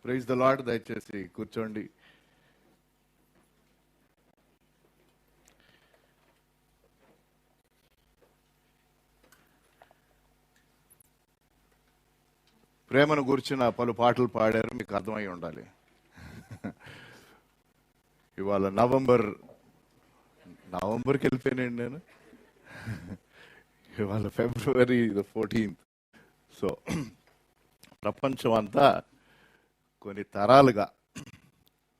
Praise the lord. దయచేసి కూర్చోండి. ప్రేమను గురించిన పలు పాటలు పాడారు, మీకు అర్థమై ఉండాలి. ఇవాళ నవంబర్కి వెళ్ళిపోయానండి నేను. ఇవాళ ఫిబ్రవరి 14th. సో ప్రపంచం అంతా కొన్ని తరాలుగా,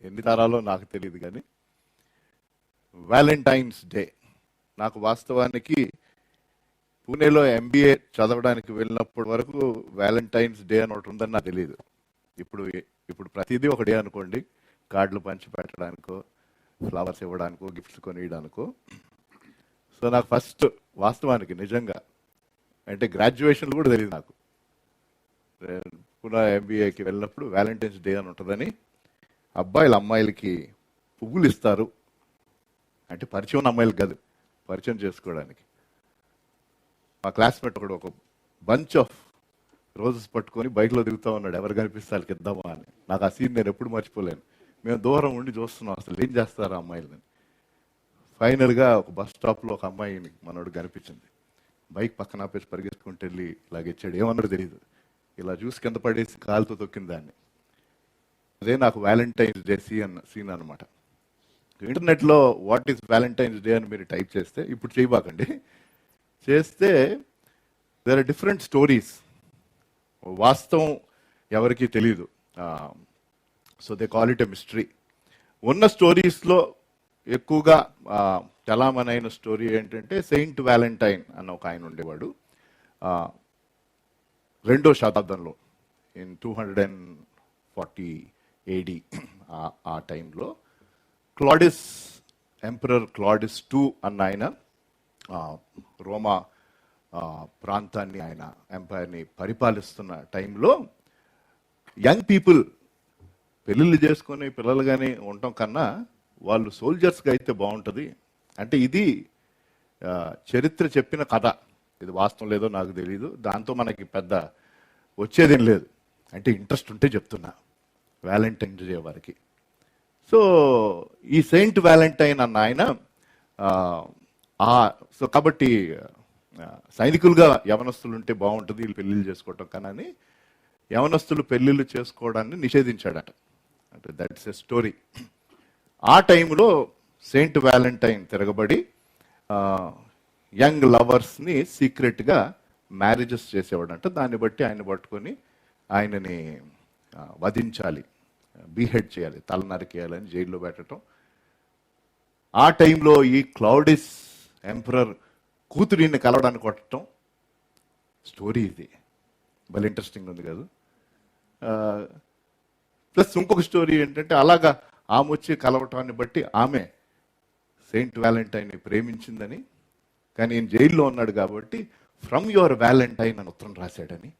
ఎన్ని తరాలో నాకు తెలియదు కానీ, వ్యాలంటైన్స్ డే. నాకు వాస్తవానికి పూణేలో MBA చదవడానికి వెళ్ళినప్పటి వరకు వ్యాలంటైన్స్ డే అని ఒకటి ఉందని నాకు తెలియదు. ఇప్పుడు ప్రతిదీ ఒక డే అనుకోండి, కార్డులు పంచి పెట్టడానికో, ఫ్లవర్స్ ఇవ్వడానికో, గిఫ్ట్స్ కొనియడానికో. సో నాకు ఫస్ట్ వాస్తవానికి నిజంగా అంటే గ్రాడ్యుయేషన్లు కూడా తెలియదు నాకు. పునః MBAకి వెళ్ళినప్పుడు వ్యాలంటైన్స్ డే అని ఉంటుందని, అబ్బాయిలు అమ్మాయిలకి పువ్వులు ఇస్తారు అంటే పరిచయం ఉన్న అమ్మాయిలకి కాదు, పరిచయం చేసుకోవడానికి. మా క్లాస్మేట్ ఒకడు ఒక బంచ్ ఆఫ్ రోజెస్ పట్టుకొని బైక్లో దిగుతూ ఉన్నాడు, ఎవరు కనిపిస్తే వాళ్ళకి ఇద్దామా అని. నాకు ఆ సీన్ నేను ఎప్పుడు మర్చిపోలేను. మేము దూరం ఉండి చూస్తున్నాం అసలు ఏం చేస్తారు ఆ అమ్మాయిలని. ఫైనల్గా ఒక బస్ స్టాప్లో ఒక అమ్మాయిని మనోడు కనిపించింది. బైక్ పక్కన ఆపేసి పరిగెత్తుకుంటూ వెళ్ళి ఇలాగిచ్చాడు. ఏమన్నాడు తెలియదు, ఇలా చూసి కింద పడేసి కాలుతో తొక్కిన దాన్ని. అదే నాకు వ్యాలంటైన్స్ డే సీన్ అనమాట. ఇంటర్నెట్లో వాట్ ఈస్ వ్యాలంటైన్స్ డే అని మీరు టైప్ చేస్తే, ఇప్పుడు చేయబాకండి, చేస్తే దేర్ ఆర్ డిఫరెంట్ స్టోరీస్. వాస్తవం ఎవరికి తెలియదు. So they call it a mystery. ఉన్న స్టోరీస్లో ఎక్కువగా చలామణైన స్టోరీ ఏంటంటే సెయింట్ వ్యాలంటైన్ అన్న ఒక ఆయన ఉండేవాడు. 2వ శతాబ్దంలో, ఇన్ 240 AD ఆ టైంలో ఎంపరర్ క్లాడిస్ II అన్న ఆయన రోమా ప్రాంతాన్ని, ఆయన ఎంపైర్ని పరిపాలిస్తున్న టైంలో యంగ్ పీపుల్ పెళ్ళిళ్ళు చేసుకొని పిల్లలు కానీ ఉండటం కన్నా వాళ్ళు సోల్జర్స్గా అయితే బాగుంటుంది. అంటే ఇది చరిత్ర చెప్పిన కథ. ఇది వాస్తవం లేదో నాకు తెలియదు, దాంతో మనకి పెద్ద వచ్చేదేం లేదు. అంటే ఇంట్రెస్ట్ ఉంటే చెప్తున్నా వ్యాలంటైన్స్ డే వారికి. సో ఈ సెయింట్ వ్యాలంటైన్ అన్న ఆయన, సో కాబట్టి సైనికులుగా యవనస్తులు ఉంటే బాగుంటుంది వీళ్ళు పెళ్ళిళ్ళు చేసుకోవటం కన్నా యవనస్తులు పెళ్ళిళ్ళు చేసుకోవడాన్ని నిషేధించాడట. అంటే దట్స్ ఎ స్టోరీ. ఆ టైంలో సెయింట్ వ్యాలంటైన్ తిరగబడి యంగ్ లవర్స్ని సీక్రెట్గా మ్యారేజెస్ చేసేవాడంట. దాన్ని బట్టి ఆయన పట్టుకొని ఆయనని వధించాలి, బీహెడ్ చేయాలి, తల నరికేయాలని జైల్లో పెట్టడం. ఆ టైంలో ఈ క్లౌడిస్ ఎంపరర్ కూతురిని కలవడానికి కొట్టడం స్టోరీ. ఇది భలే ఇంట్రెస్టింగ్ ఉంది కదా. ప్లస్ ఇంకొక స్టోరీ ఏంటంటే, అలాగా ఆమె వచ్చి కలవటాన్ని బట్టి ఆమె సెయింట్ వ్యాలంటైన్ని ప్రేమించిందని, కానీ ఈయన జైల్లో ఉన్నాడు కాబట్టి ఫ్రమ్ యువర్ వ్యాలంటైన్ అని ఉత్తరం రాశాడని,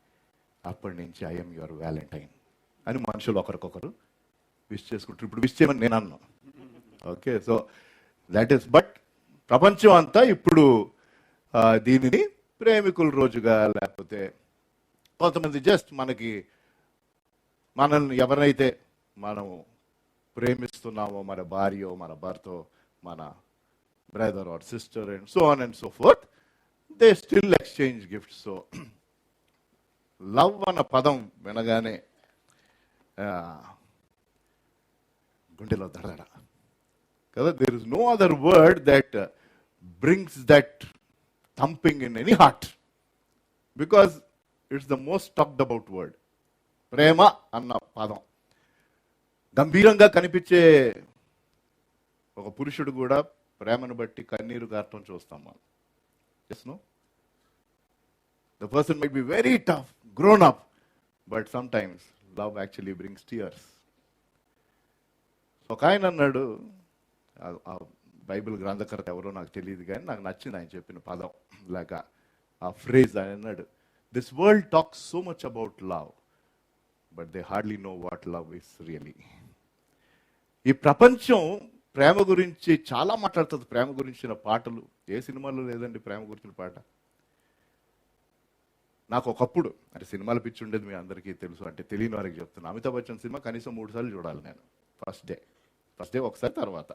అప్పటి నుంచి ఐఎమ్ యువర్ వ్యాలంటైన్ అని మనుషులు ఒకరికొకరు విష్ చేసుకుంటారు. ఇప్పుడు విష్ చేయమని నేను అన్నాను. Okay, so that is. But ప్రపంచం అంతా ఇప్పుడు దీనిని ప్రేమికుల రోజుగా, లేకపోతే కొంతమంది జస్ట్ మనల్ని ఎవరైతే మనం ప్రేమిస్తున్నామో, మన భార్యో, మన భర్తో, మన brother or sister and so on and so forth, they still exchange gifts. So love అన్న పదం వినగానే గుండెలో దడదడ కదా. There is no other word that brings that thumping in any heart, because it's the most talked about word. ప్రేమ అన్న పదం గంభీరంగా కనిపించే ఒక పురుషుడు కూడా ప్రేమను బట్టి కన్నీరు గార్చడం చూస్తాం మనం. Yes, no? The person might be very tough, grown up, but sometimes love actually brings tears. ఒక ఆయన అన్నాడు, బైబిల్ గ్రంథకర్త ఎవరో నాకు తెలియదు కానీ నాకు నచ్చింది ఆయన చెప్పిన పదం, లేక ఆ ఫ్రేజ్. ఆయన అన్నాడు, this world talks so much about love, but they hardly know what love is really. ఈ ప్రపంచం ప్రేమ గురించి చాలా మాట్లాడుతుంది. ప్రేమ గురించిన పాటలు ఏ సినిమాలో లేదండి ప్రేమ గురించిన పాట. నాకు ఒకప్పుడు అంటే సినిమాల పిచ్చి ఉండేది మీ అందరికీ తెలుసు, అంటే తెలియని వారికి చెప్తున్నా. అమితాబ్ బచ్చన్ సినిమా కనీసం 3 సార్లు చూడాలి నేను. ఫస్ట్ డే ఒకసారి, తర్వాత.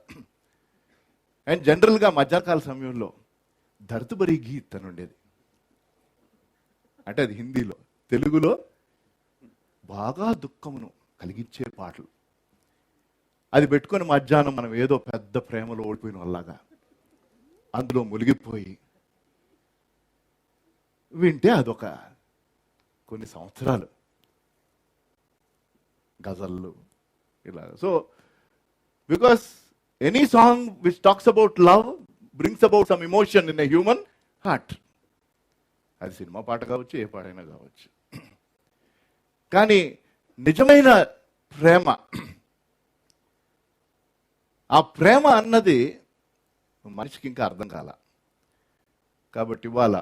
అండ్ జనరల్గా మధ్యాహ్నకాల సమయంలో ధర్తుబరి గీత్ అని ఉండేది, అంటే అది హిందీలో. తెలుగులో బాగా దుఃఖమును కలిగించే పాటలు. అది పెట్టుకొని మధ్యాహ్నం మనం ఏదో పెద్ద ప్రేమలో ఓడిపోయిన వాళ్ళగా అందులో మునిగిపోయి వింటే అదొక కొన్ని సంవత్సరాలు గజల్లు ఇలా. So because any song which talks about love brings about some emotion in a human heart. అది సినిమా పాట కావచ్చు, ఏ పాటైనా కావచ్చు. కానీ నిజమైన ప్రేమ, ఆ ప్రేమ అన్నది మనిషికి ఇంకా అర్థం కాల. కాబట్టి ఇవాళ,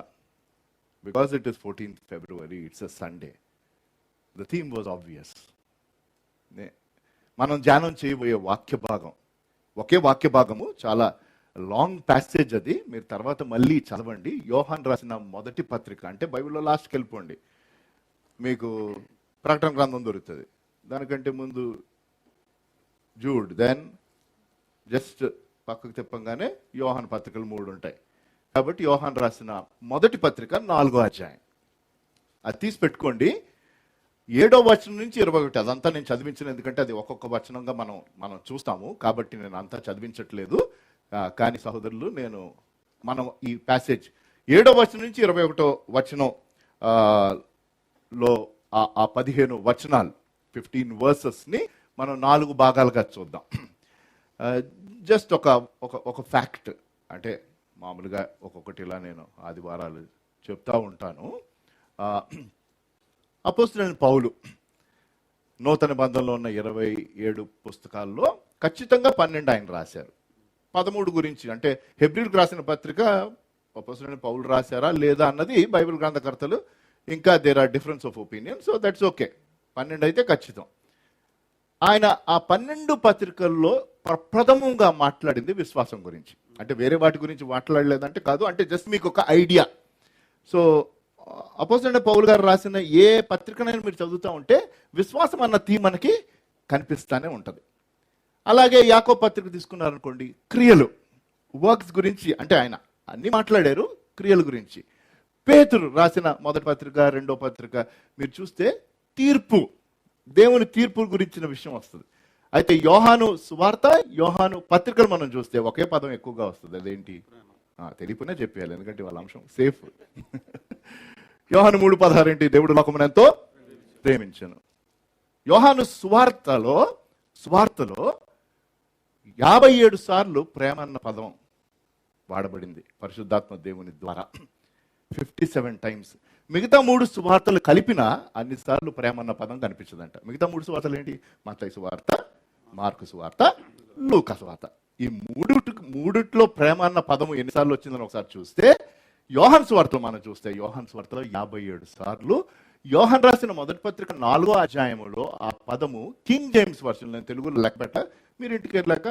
because it is 14th February, it's a Sunday, the theme was obvious. మనం ధ్యానం చేయబోయే వాక్య భాగం ఒకే వాక్య భాగము, చాలా లాంగ్ ప్యాసేజ్ అది. మీరు తర్వాత మళ్ళీ చదవండి. యోహాన్ రాసిన మొదటి పత్రిక, అంటే బైబిల్లో లాస్ట్కి వెళ్ళిపోండి, మీకు ప్రకటన గ్రంథం దొరుకుతుంది. దానికంటే ముందు జూడ్, దెన్ జస్ట్ పక్కకు తిప్పంగానే యోహాన్ పత్రికలు 3 ఉంటాయి. కాబట్టి యోహాన్ రాసిన మొదటి పత్రిక 4వ అధ్యాయం, అది తీసి పెట్టుకోండి. 7వ వచనం నుంచి 21. అదంతా నేను చదివించిన, ఎందుకంటే అది ఒక్కొక్క వచనంగా మనం చూస్తాము, కాబట్టి నేను అంతా చదివించట్లేదు. కానీ సహోదరులు, మనం ఈ ప్యాసేజ్ 7వ వచనం నుంచి 21వ వచనం లో ఆ 15 వచనాలు, 15 వర్సెస్ని మనం 4 భాగాలుగా చూద్దాం. జస్ట్ ఒక ఫ్యాక్ట్, అంటే మామూలుగా ఒక్కొక్కటి ఇలా నేను ఆదివారాలు చెప్తా ఉంటాను. అపోస్తలుడైన పౌలు నూతన బంధంలో ఉన్న 27 పుస్తకాల్లో ఖచ్చితంగా 12 ఆయన రాశారు. 13 గురించి, అంటే హెబ్రీలకు రాసిన పత్రిక అపోస్తలుడైన పౌలు రాశారా లేదా అన్నది బైబిల్ గ్రంథకర్తలు ఇంకా there are difference of opinion. So that's okay. 12 అయితే ఖచ్చితం. ఆయన ఆ 12 పత్రికల్లో ప్రప్రథమంగా మాట్లాడింది విశ్వాసం గురించి. అంటే వేరే వాటి గురించి మాట్లాడలేదంటే కాదు, అంటే జస్ట్ మీకు ఒక ఐడియా. సో అపోస్తలుడైన పౌలు గారు రాసిన ఏ పత్రికనైనా మీరు చదువుతూ ఉంటే విశ్వాసం అన్న థీమ్ మనకి కనిపిస్తూనే ఉంటుంది. అలాగే యాకోబు పత్రిక తీసుకున్నారనుకోండి, క్రియలు, వర్క్స్ గురించి, అంటే ఆయన అన్ని మాట్లాడారు క్రియల గురించి. పేతురు రాసిన మొదటి పత్రిక, 2వ పత్రిక మీరు చూస్తే తీర్పు, దేవుని తీర్పు గురించిన విషయం వస్తుంది. అయితే యోహాను సువార్త, యోహాను పత్రికలు మనం చూస్తే ఒకే పదం ఎక్కువగా వస్తుంది. అదేంటి తెలియపోయినా చెప్పేయాలి, ఎందుకంటే వాళ్ళ అంశం సేఫ్. యోహాను 3:16 ఏంటి? దేవుడు లోకమును ఎంతో ప్రేమించెను. యోహాను సువార్తలో 57 సార్లు ప్రేమ అన్న పదం వాడబడింది పరిశుద్ధాత్మ దేవుని ద్వారా, 57 టైమ్స్. మిగతా 3 సువార్తలు కలిపిన అన్నిసార్లు ప్రేమ అన్న పదం కనిపించదంట. మిగతా 3 సువార్తలు ఏంటి? మత్తయి సువార్త, మార్కు సువార్త, లూకా సువార్త. ఈ మూడిట్లో ప్రేమ అన్న పదము ఎన్నిసార్లు వచ్చిందని ఒకసారి చూస్తే, యోహాను సువార్తలో మనం చూస్తే యోహాను సువార్తలో 57 సార్లు. యోహాను రాసిన మొదటి పత్రిక 4వ అధ్యాయములో ఆ పదము కింగ్ జేమ్స్ వర్షన్, నేను తెలుగులో లెక్క పెట్ట, మీరు ఇంటికి వెళ్ళాక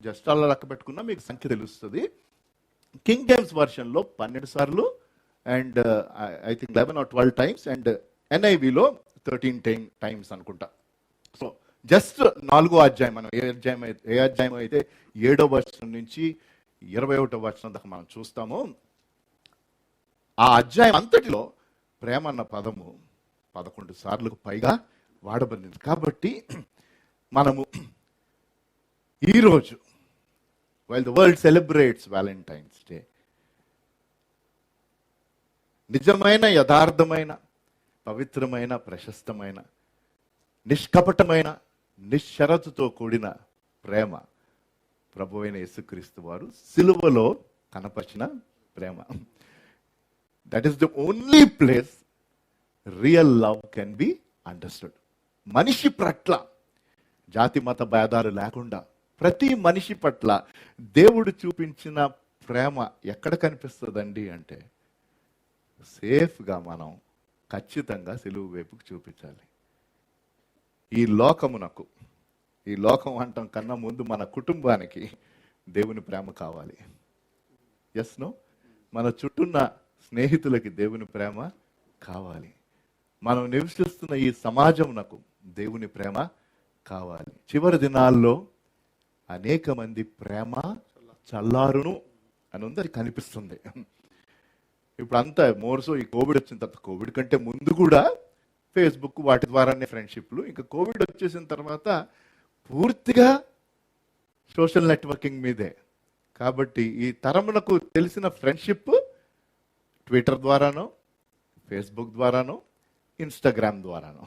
జస్ట్ అలా లెక్క పెట్టుకున్నా మీకు సంఖ్య తెలుస్తుంది. కింగ్ జేమ్స్ వర్షన్లో 12 సార్లు, and I think 11 or 12 times, and NIVలో 13 టైమ్స్ అనుకుంటా. సో జస్ట్ 4వ అధ్యాయం, మనం ఏ అధ్యాయం అయితే 7వ వచనం నుంచి 21వ వచనం దాకా మనం చూస్తాము, ఆ అధ్యాయం అంతటిలో ప్రేమ అన్న పదము 11 సార్లకు పైగా వాడబడింది. కాబట్టి మనము ఈరోజు, while the world celebrates Valentine's day, నిజమైన, యథార్థమైన, పవిత్రమైన, ప్రశస్తమైన, నిష్కపటమైన, నిశ్షరతుతో కూడిన ప్రేమ ప్రభువైన యేసుక్రీస్తు వారు సిలువలో కనపరిచిన ప్రేమ. That is the only place real love can be understood. మనిషి పట్ల జాతి మత భేదాలు లేకుండా ప్రతి మనిషి పట్ల దేవుడు చూపించిన ప్రేమ ఎక్కడ కనిపిస్తుందండి అంటే, సేఫ్గా మనం ఖచ్చితంగా సిలువు వైపుకు చూపించాలి. ఈ లోకమునకు, ఈ లోకం అంటాం కన్నా ముందు మన కుటుంబానికి దేవుని ప్రేమ కావాలి. Yes no? మన చుట్టూన్న స్నేహితులకి దేవుని ప్రేమ కావాలి. మనం నివసిస్తున్న ఈ సమాజమునకు దేవుని ప్రేమ కావాలి. చివరి దినాల్లో అనేక మంది ప్రేమ చల్లారును అని ఉంది, అది కనిపిస్తుంది. ఇప్పుడు అంతా మోర్సో ఈ కోవిడ్ వచ్చిన తర్వాత, కోవిడ్ కంటే ముందు కూడా ఫేస్బుక్ వాటి ద్వారానే ఫ్రెండ్షిప్లు, ఇంకా కోవిడ్ వచ్చేసిన తర్వాత పూర్తిగా సోషల్ నెట్వర్కింగ్ మీదే. కాబట్టి ఈ తరమునకు తెలిసిన ఫ్రెండ్షిప్ ట్విట్టర్ ద్వారానో, ఫేస్బుక్ ద్వారానో, ఇన్స్టాగ్రామ్ ద్వారానో.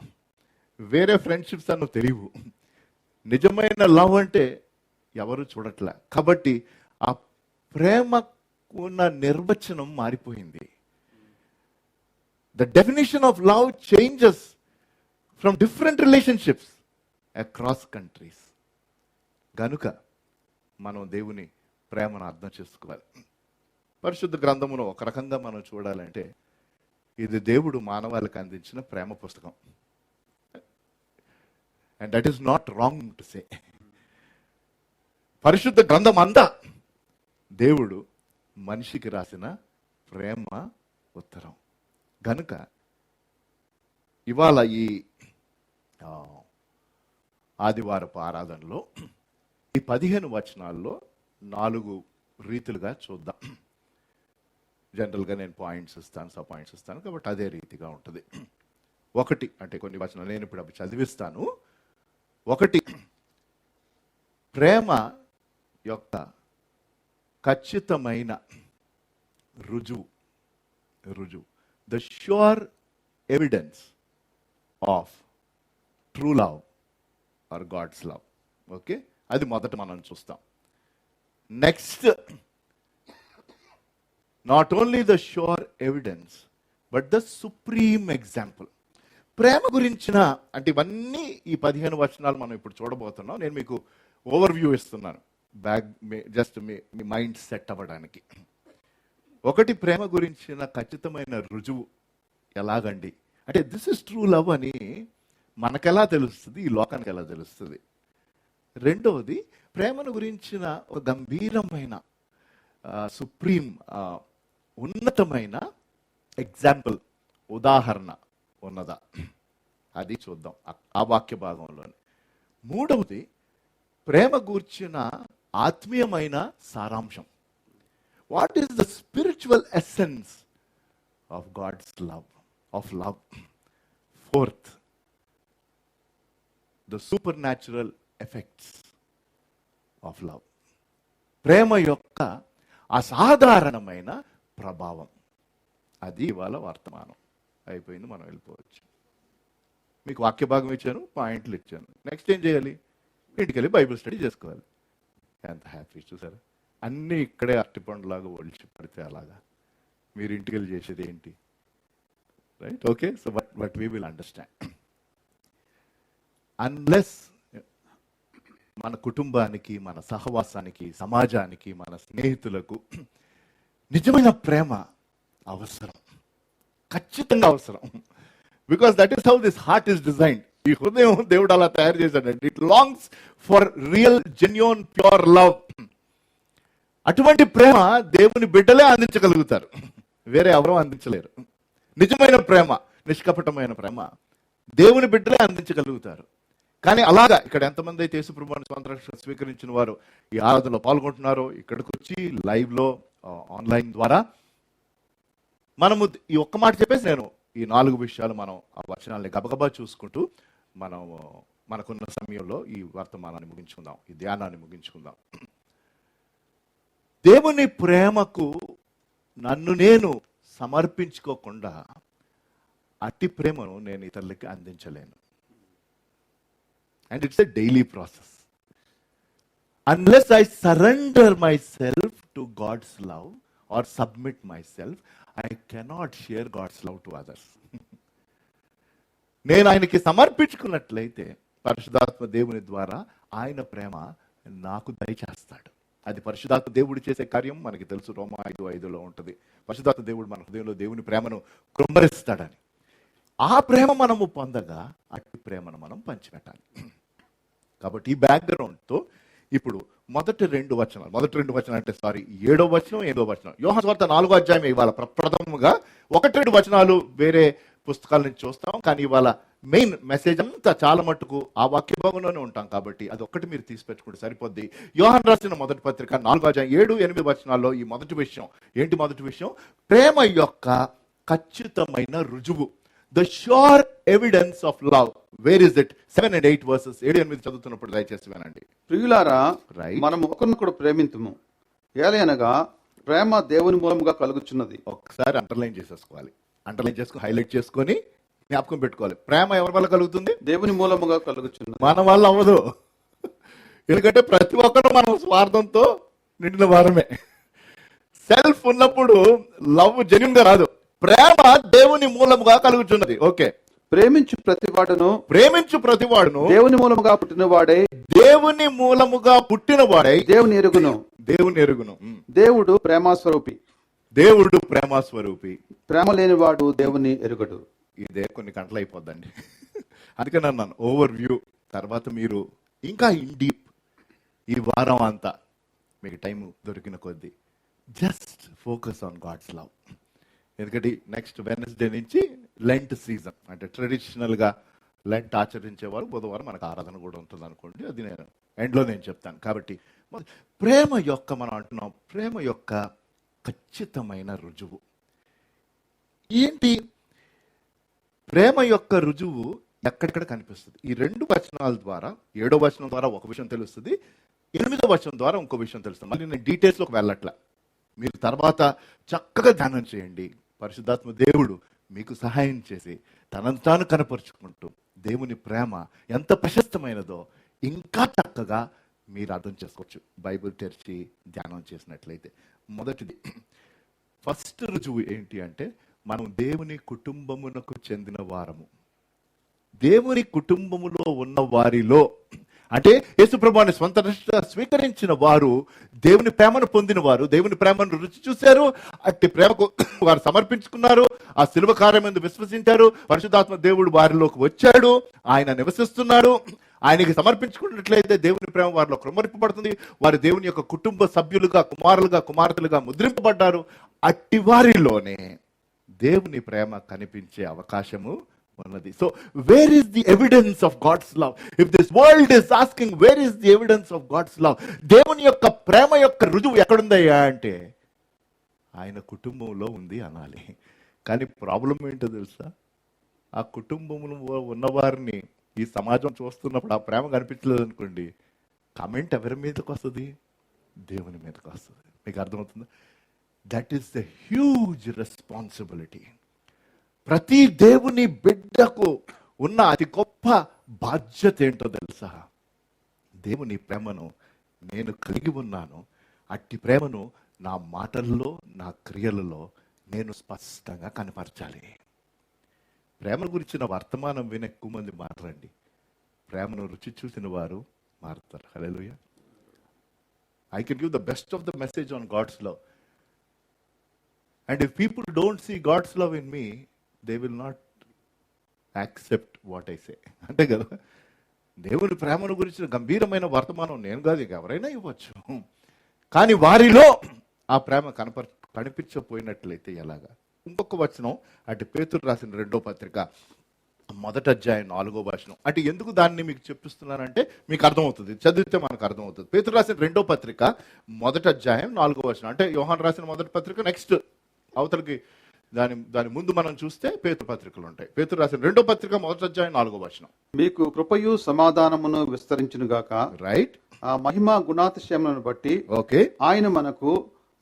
వేరే ఫ్రెండ్షిప్స్ అన్న తెలియవు. నిజమైన లవ్ అంటే ఎవరు చూడట్లే. కాబట్టి ఆ ప్రేమకు ఉన్న నిర్వచనం మారిపోయింది. The definition of love changes from different relationships across countries. గనుక మనం దేవుని ప్రేమను అర్థం చేసుకోవాలి. పరిశుద్ధ గ్రంథమును ఒక రకంగా మనం చూడాలంటే ఇది దేవుడు మానవాళికి అందించిన ప్రేమ పుస్తకం. And that is not wrong to say. పరిశుద్ధ గ్రంథం అంతా దేవుడు మనిషికి రాసిన ప్రేమ ఉత్తరం. గనుక ఇవాళ ఈ ఆదివారపు ఆరాధనలో ఈ 15 వచనాల్లో 4 రీతులుగా చూద్దాం. జనరల్గా నేను పాయింట్స్ ఇస్తాను, సబ్ పాయింట్స్ ఇస్తాను, కాబట్టి అదే రీతిగా ఉంటుంది. ఒకటి అంటే కొన్ని వచనాలు నేను ఇప్పుడు అవి చదివిస్తాను. ఒకటి, ప్రేమ యొక్క ఖచ్చితమైన రుజువు, the sure evidence of true love or God's love. Okay, అది మొదట మనం చూస్తాం. Next, not only the sure evidence but the supreme example. ప్రేమ గురించిన అంటే ఇవన్నీ ఈ 15 వచనాలు మనం ఇప్పుడు చూడబోతున్నాం. నేను మీకు ఓవర్వ్యూ ఇస్తున్నాను, జస్ట్ మీ మైండ్ సెట్ అవ్వడానికి. ఒకటి, ప్రేమ గురించిన ఖచ్చితమైన రుజువు ఎలాగండి అంటే దిస్ ఇస్ ట్రూ లవ్ అని మనకెలా తెలుస్తుంది, ఈ లోకానికి ఎలా తెలుస్తుంది. రెండవది, ప్రేమను గురించిన ఒక గంభీరమైన సుప్రీం ఉన్నతమైన ఎగ్జాంపుల్, ఉదాహరణ ఉన్నదా, అది చూద్దాం ఆ వాక్య భాగంలోనే. మూడవది, ప్రేమ గూర్చిన ఆత్మీయమైన సారాంశం. What is the spiritual essence of God's love, of love. Fourth, the supernatural effects of love. ప్రేమ యొక్క అసాధారణమైన ప్రభావం. అది ఇవాళ వర్తమానం. అయిపోయింది, మనం వెళ్ళిపోవచ్చు. మీకు వాక్య భాగం ఇచ్చాను, పాయింట్లు ఇచ్చాను. నెక్స్ట్ ఏం చేయాలి? ఇంటికి వెళ్ళి బైబిల్ స్టడీ చేసుకోవాలి. ఎంత హ్యాపీ చూసారా? అన్నీ ఇక్కడే అరటిపండులాగా ఒలిచి పడితే అలాగా మీరు ఇంటికి వెళ్ళి చేసేది ఏంటి? Right, okay. So but we will understand. Unless మన కుటుంబానికి, మన సహవాసానికి, సమాజానికి, మన స్నేహితులకు నిజమైన ప్రేమ అవసరం, ఖచ్చితంగా అవసరం. Because that is how this heart is designed. ఈ హృదయం దేవుడు అలా తయారు చేశాడండి. It longs for real, genuine, pure love. అటువంటి ప్రేమ దేవుని బిడ్డలే అందించగలుగుతారు, వేరే ఎవరూ అందించలేరు. నిజమైన ప్రేమ, నిష్కపటమైన ప్రేమ దేవుని బిడ్డలే అందించగలుగుతారు. కానీ అలాగా ఇక్కడ ఎంతమంది అయితే యేసుప్రభువుని స్వంత రక్షణ స్వీకరించిన వారు ఈ ఆరాధనలో పాల్గొంటున్నారో, ఇక్కడికి వచ్చి లైవ్లో, ఆన్లైన్ ద్వారా మనము ఈ ఒక్క మాట చెప్పేసి నేను ఈ 4 విషయాలు మనం ఆ వచనాల్ని గబగబా చూసుకుంటూ మనకున్న సమయంలో ఈ వర్తమానాన్ని ముగించుకుందాం, ఈ ధ్యానాన్ని ముగించుకుందాం. దేవుని ప్రేమకు నన్ను నేను సమర్పించుకోకుండా అట్టి ప్రేమను నేను ఇతరులకి అందించలేను. And it's a daily process. Unless I surrender myself to God's love or submit myself, I cannot share God's love to others. నేను ఆయనకి సమర్పించుకున్నట్లయితే పరిశుద్ధాత్మ దేవుని ద్వారా ఆయన ప్రేమ నాకు దయచేస్తాడు. అది పరిశుద్ధాత్మ దేవుడు చేసే కార్యం మనకి తెలుసు. రోమా 5:5 ఉంటుంది. పరిశుద్ధాత్మ దేవుడు మన హృదయంలో దేవుని ప్రేమను కృంభరిస్తాడని. ఆ ప్రేమ మనము పొందగా అట్టి ప్రేమను మనం పంచిపెట్టాలి. కాబట్టి ఈ బ్యాక్గ్రౌండ్తో ఇప్పుడు మొదటి రెండు వచనాలు అంటే 7వ వచనం 8వ వచనం. యోహాను సువార్త 4వ అధ్యాయం ఇవాళ ప్రప్రథమంగా 1-2 వచనాలు వేరే పుస్తకాల నుంచి చూస్తాం, కానీ ఇవాళ మెయిన్ మెసేజ్ అంతా చాలా మట్టుకు ఆ వాక్య భాగంలోనే ఉంటాం కాబట్టి అది ఒక్కటి మీరు తీసి పెట్టుకుంటే సరిపోద్ది. యోహాను రాసిన మొదటి పత్రిక 4వ అధ్యాయం 7-8 వచనాల్లో ఈ మొదటి విషయం ఏంటి? మొదటి విషయం ప్రేమ యొక్క ఖచ్చితమైన రుజువు. The sure evidence of love. Where is it? 7 and 8 verses. 7-8 చదువుతున్నప్పుడు దయచేసి వినండి. ప్రియులారా, మనము ఒకరినొకడు ప్రేమింతుము, ఏలయనగా ప్రేమ దేవుని మూలముగా కలుగుచున్నది. ఒకసారి అండర్లైన్ చేసేసుకోవాలి, అండర్లైన్ చేసుకుని హైలైట్ చేసుకొని జ్ఞాపకం పెట్టుకోవాలి. ప్రేమ ఎవరి వల్ల కలుగుతుంది? దేవుని మూలముగా కలుగుచున్నది. మన వల్ల అవ్వదు. ఎందుకంటే ప్రతి ఒక్కరు మనం స్వార్థంతో నిండిన వారమే. సెల్ఫ్ ఉన్నప్పుడు లవ్ జెన్యూన్ గా రాదు. ప్రేమ దేవుని మూలముగా కలుగుచున్నది. ఓకే. ప్రేమించు ప్రతివాడును దేవుని మూలముగా పుట్టినవాడై దేవుని ఎరుగును. దేవుడు ప్రేమాస్వరూపి. ప్రేమ లేనివాడు దేవుని ఎరుగడు. ఇదే కొన్ని గంటలు అయిపోద్దండి. అందుకని అన్నాను ఓవర్ వ్యూ. తర్వాత మీరు ఇంకా ఇన్ డీప్ ఈ వారం అంతా మీకు టైం దొరికిన కొద్దీ just focus on God's love. ఎందుకంటే నెక్స్ట్ వెడ్నెస్డే నుంచి లెంట్ సీజన్, అంటే ట్రెడిషనల్గా లెంట్ ఆచరించేవారు బుధవారం మనకు ఆరాధన కూడా ఉంటుంది అనుకోండి. అది నేను ఎండ్లో చెప్తాను. కాబట్టి ప్రేమ యొక్క మనం అంటున్నాం, ప్రేమ యొక్క ఖచ్చితమైన రుజువు ఏంటి? ప్రేమ యొక్క రుజువు ఎక్కడెక్కడ కనిపిస్తుంది? ఈ 2 వచనాల ద్వారా, 7వ వచనం ద్వారా ఒక విషయం తెలుస్తుంది, 8వ వచనం ద్వారా ఇంకో విషయం తెలుస్తుంది. మళ్ళీ నేను డీటెయిల్స్లోకి వెళ్ళట్లా. మీరు తర్వాత చక్కగా ధ్యానం చేయండి. పరిశుద్ధాత్మ దేవుడు మీకు సహాయం చేసి తనను తాను కనపరుచుకుంటూ దేవుని ప్రేమ ఎంత ప్రశస్తమైనదో ఇంకా చక్కగా మీరు అర్థం చేసుకోవచ్చు బైబిల్ తెరిచి ధ్యానం చేసినట్లయితే. మొదటిది, ఫస్ట్ రుజువు ఏంటి అంటే మనం దేవుని కుటుంబమునకు చెందిన వారము. దేవుని కుటుంబములో ఉన్న వారిలో అంటే యేసుప్రభువుని స్వంత రక్షణగా స్వీకరించిన వారు దేవుని ప్రేమను పొందిన వారు, దేవుని ప్రేమను రుచి చూశారు, అట్టి ప్రేమకు వారు సమర్పించుకున్నారు, ఆ శిలువ కార్యమందు విశ్వసించారు, పరిశుద్ధాత్మ దేవుడు వారిలోకి వచ్చాడు, ఆయన నివసిస్తున్నాడు. ఆయనకి సమర్పించుకున్నట్లయితే దేవుని ప్రేమ వారిలో కృమ్మరింపబడుతుంది. వారు దేవుని యొక్క కుటుంబ సభ్యులుగా, కుమారులుగా, కుమార్తెలుగా ముద్రింపబడ్డారు. అట్టి వారిలోనే దేవుని ప్రేమ కనిపించే అవకాశము ఉన్నది. So where is the evidence of God's love? If this world is asking where is the evidence of God's love, దేవుని యొక్క ప్రేమ యొక్క రుజువు ఎక్కడుందయ్యా అంటే ఆయన కుటుంబంలో ఉంది అనాలి. కానీ ప్రాబ్లం ఏంటో తెలుసా? ఆ కుటుంబంలో ఉన్నవారిని ఈ సమాజం చూస్తున్నప్పుడు ఆ ప్రేమ కనిపించలేదు అనుకోండి, కమెంట్ ఎవరి మీదకి వస్తుంది? దేవుని మీదకి వస్తుంది. మీకు అర్థమవుతుందా? That is the huge responsibility. ప్రతి దేవుని బిడ్డకు ఉన్న అతి గొప్ప బాధ్యత ఏంటో తెలుసా? దేవుని ప్రేమను నేను కలిగి ఉన్నాను, అట్టి ప్రేమను నా మాటల్లో, నా క్రియలలో నేను స్పష్టంగా కనపరచాలి. ప్రేమ గురించిన వర్తమానం విని ఎక్కువ మంది మాట్లాడండి. ప్రేమను రుచి చూసిన వారు మారుతారు. Hallelujah. I can give the best of the message on God's love. And if people don't see God's love in me, they will not accept what I say. అంతే కదా? దేవుని ప్రేమను గురించిన గంభీరమైన వర్తమానం నేను కాదు, ఎవరైనా ఇవ్వచ్చు. కానీ వారిలో ఆ ప్రేమ కనిపించపోయినట్లయితే ఎలాగా? ఇంకొక వచనం, అంటే పేతురు రాసిన 2వ పత్రిక 1వ అధ్యాయం 4వ వచనం. అంటే ఎందుకు దాన్ని మీకు చెప్పిస్తున్నానంటే మీకు అర్థమవుతుంది, చదివితే మనకు అర్థమవుతుంది. పేతురు రాసిన 2వ పత్రిక 1వ అధ్యాయం 4వ వచనం. అంటే యోహాను రాసిన మొదటి పత్రిక నెక్స్ట్ అవతలకి దాని ముందు మనం చూస్తే పేతురు పత్రికలు ఉంటాయి. పేతురు రాసిన 2వ పత్రిక 1వ అధ్యాయం 4వ వచనం. మీకు కృపయు సమాధానమును విస్తరించును గాక. రైట్. ఆ మహిమ గుణాతిశయములను బట్టి ఓకే, ఆయన మనకు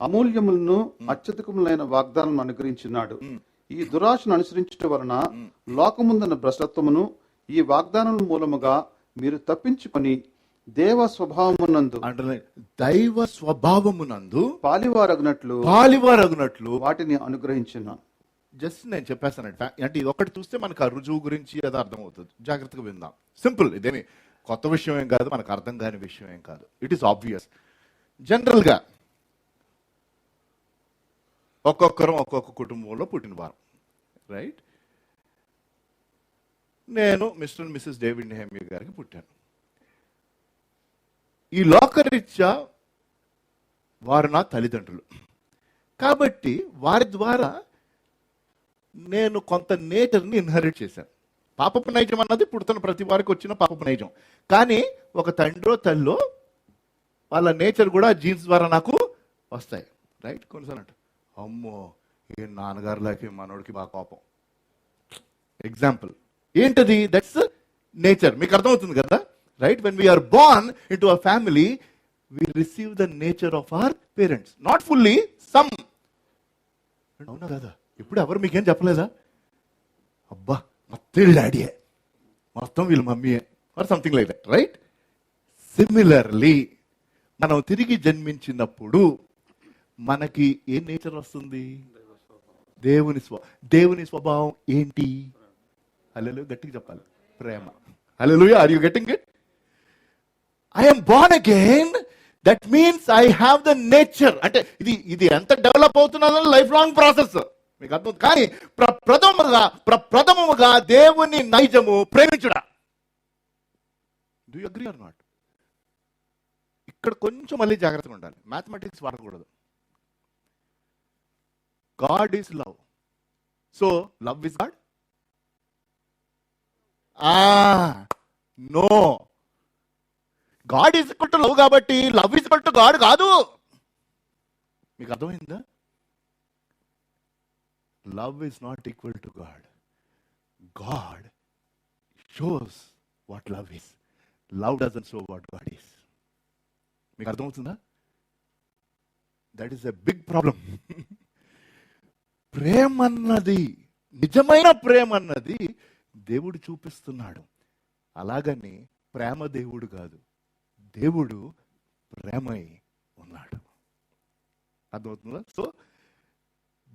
అమూల్యములను అత్యధికములైన వాగ్దానం అనుగ్రహించున్నాడు. ఈ దురాశను అనుసరించడం వలన లోకముందున్న భ్రష్టత్వమును ఈ వాగ్దానం మూలముగా మీరు తప్పించుకొని దైవ స్వభావమునందు పాలివారగునట్లు వాటిని అనుగ్రహించిన. జస్ట్ నేను చెప్పేస్తానంట. అంటే ఇది ఒకటి చూస్తే మనకు ఆ రుజువు గురించి అది అర్థమవుతుంది. జాగ్రత్తగా విందాం. సింపుల్, ఇదేమి కొత్త విషయం ఏం కాదు, మనకు అర్థం కాని విషయం ఏం కాదు. It is obvious. జనరల్గా ఒక్కొక్కరం ఒక్కొక్క కుటుంబంలో పుట్టినవారు. రైట్. నేను Mr and Mrs David Nehemiah గారికి పుట్టాను. ఈ లోకరీత్యా వారు నా తల్లిదండ్రులు. కాబట్టి వారి ద్వారా నేను కొంత నేచర్ని ఇన్హెరిట్ చేశాను. పాపపు నైజం అన్నది పుడుతున్న ప్రతి వారికి వచ్చిన పాపపు నైజం. కానీ ఒక తండ్రో తల్లో వాళ్ళ నేచర్ కూడా జీన్స్ ద్వారా నాకు వస్తాయి. రైట్? కొన్నిసార్లు అంట, అమ్మో ఏ నాన్నగారులకి మనోడికి బాగా కోపం. ఎగ్జాంపుల్ ఏంటది? That's nature. మీకు అర్థమవుతుంది కదా? Right? When we are born into a family we receive the nature of our parents. Not fully, some. అవునా కదా? ఇప్పుడు ఎవరు మీకేం చెప్పలేదా? అబ్బా మొత్తం డాడీయే, మొత్తం వీళ్ళ మమ్మీయే, or something like that. Right? Similarly మనం తిరిగి జన్మించినప్పుడు మనకి ఏ నేచర్ వస్తుంది? దేవుని స్వభావం ఏంటి? హల్లెలూయా, గట్టిగా చెప్పాలి. ప్రేమ. Hallelujah. Are you getting it? I am born again. That means I have the nature. అంటే ఇది ఎంత డెవలప్ అవుతున్నదని లైఫ్ లాంగ్ ప్రాసెస్. మీకు అర్థం? కానీ ప్రప్రథమముగా దేవుని నైజము ప్రేమించుడా. Do you agree or not? ఇక్కడ కొంచెం మళ్ళీ జాగ్రత్తగా ఉండాలి. మ్యాథమెటిక్స్ వాడకూడదు. God is love. So love is God? No. God is equal to love కాబట్టి love is equal to God కాదు. మీకు అర్థమైందా? Love is not equal to God. God shows what love is. Love doesn't show what God is. మీకు అర్థమవుతుందా? That is a big problem. ప్రేమ అన్నది, నిజమైన ప్రేమ అన్నది దేవుడు చూపిస్తున్నాడు. అలాగని ప్రేమ దేవుడు కాదు, దేవుడు ప్రేమై ఉన్నాడు. అర్థమవుతుందా? సో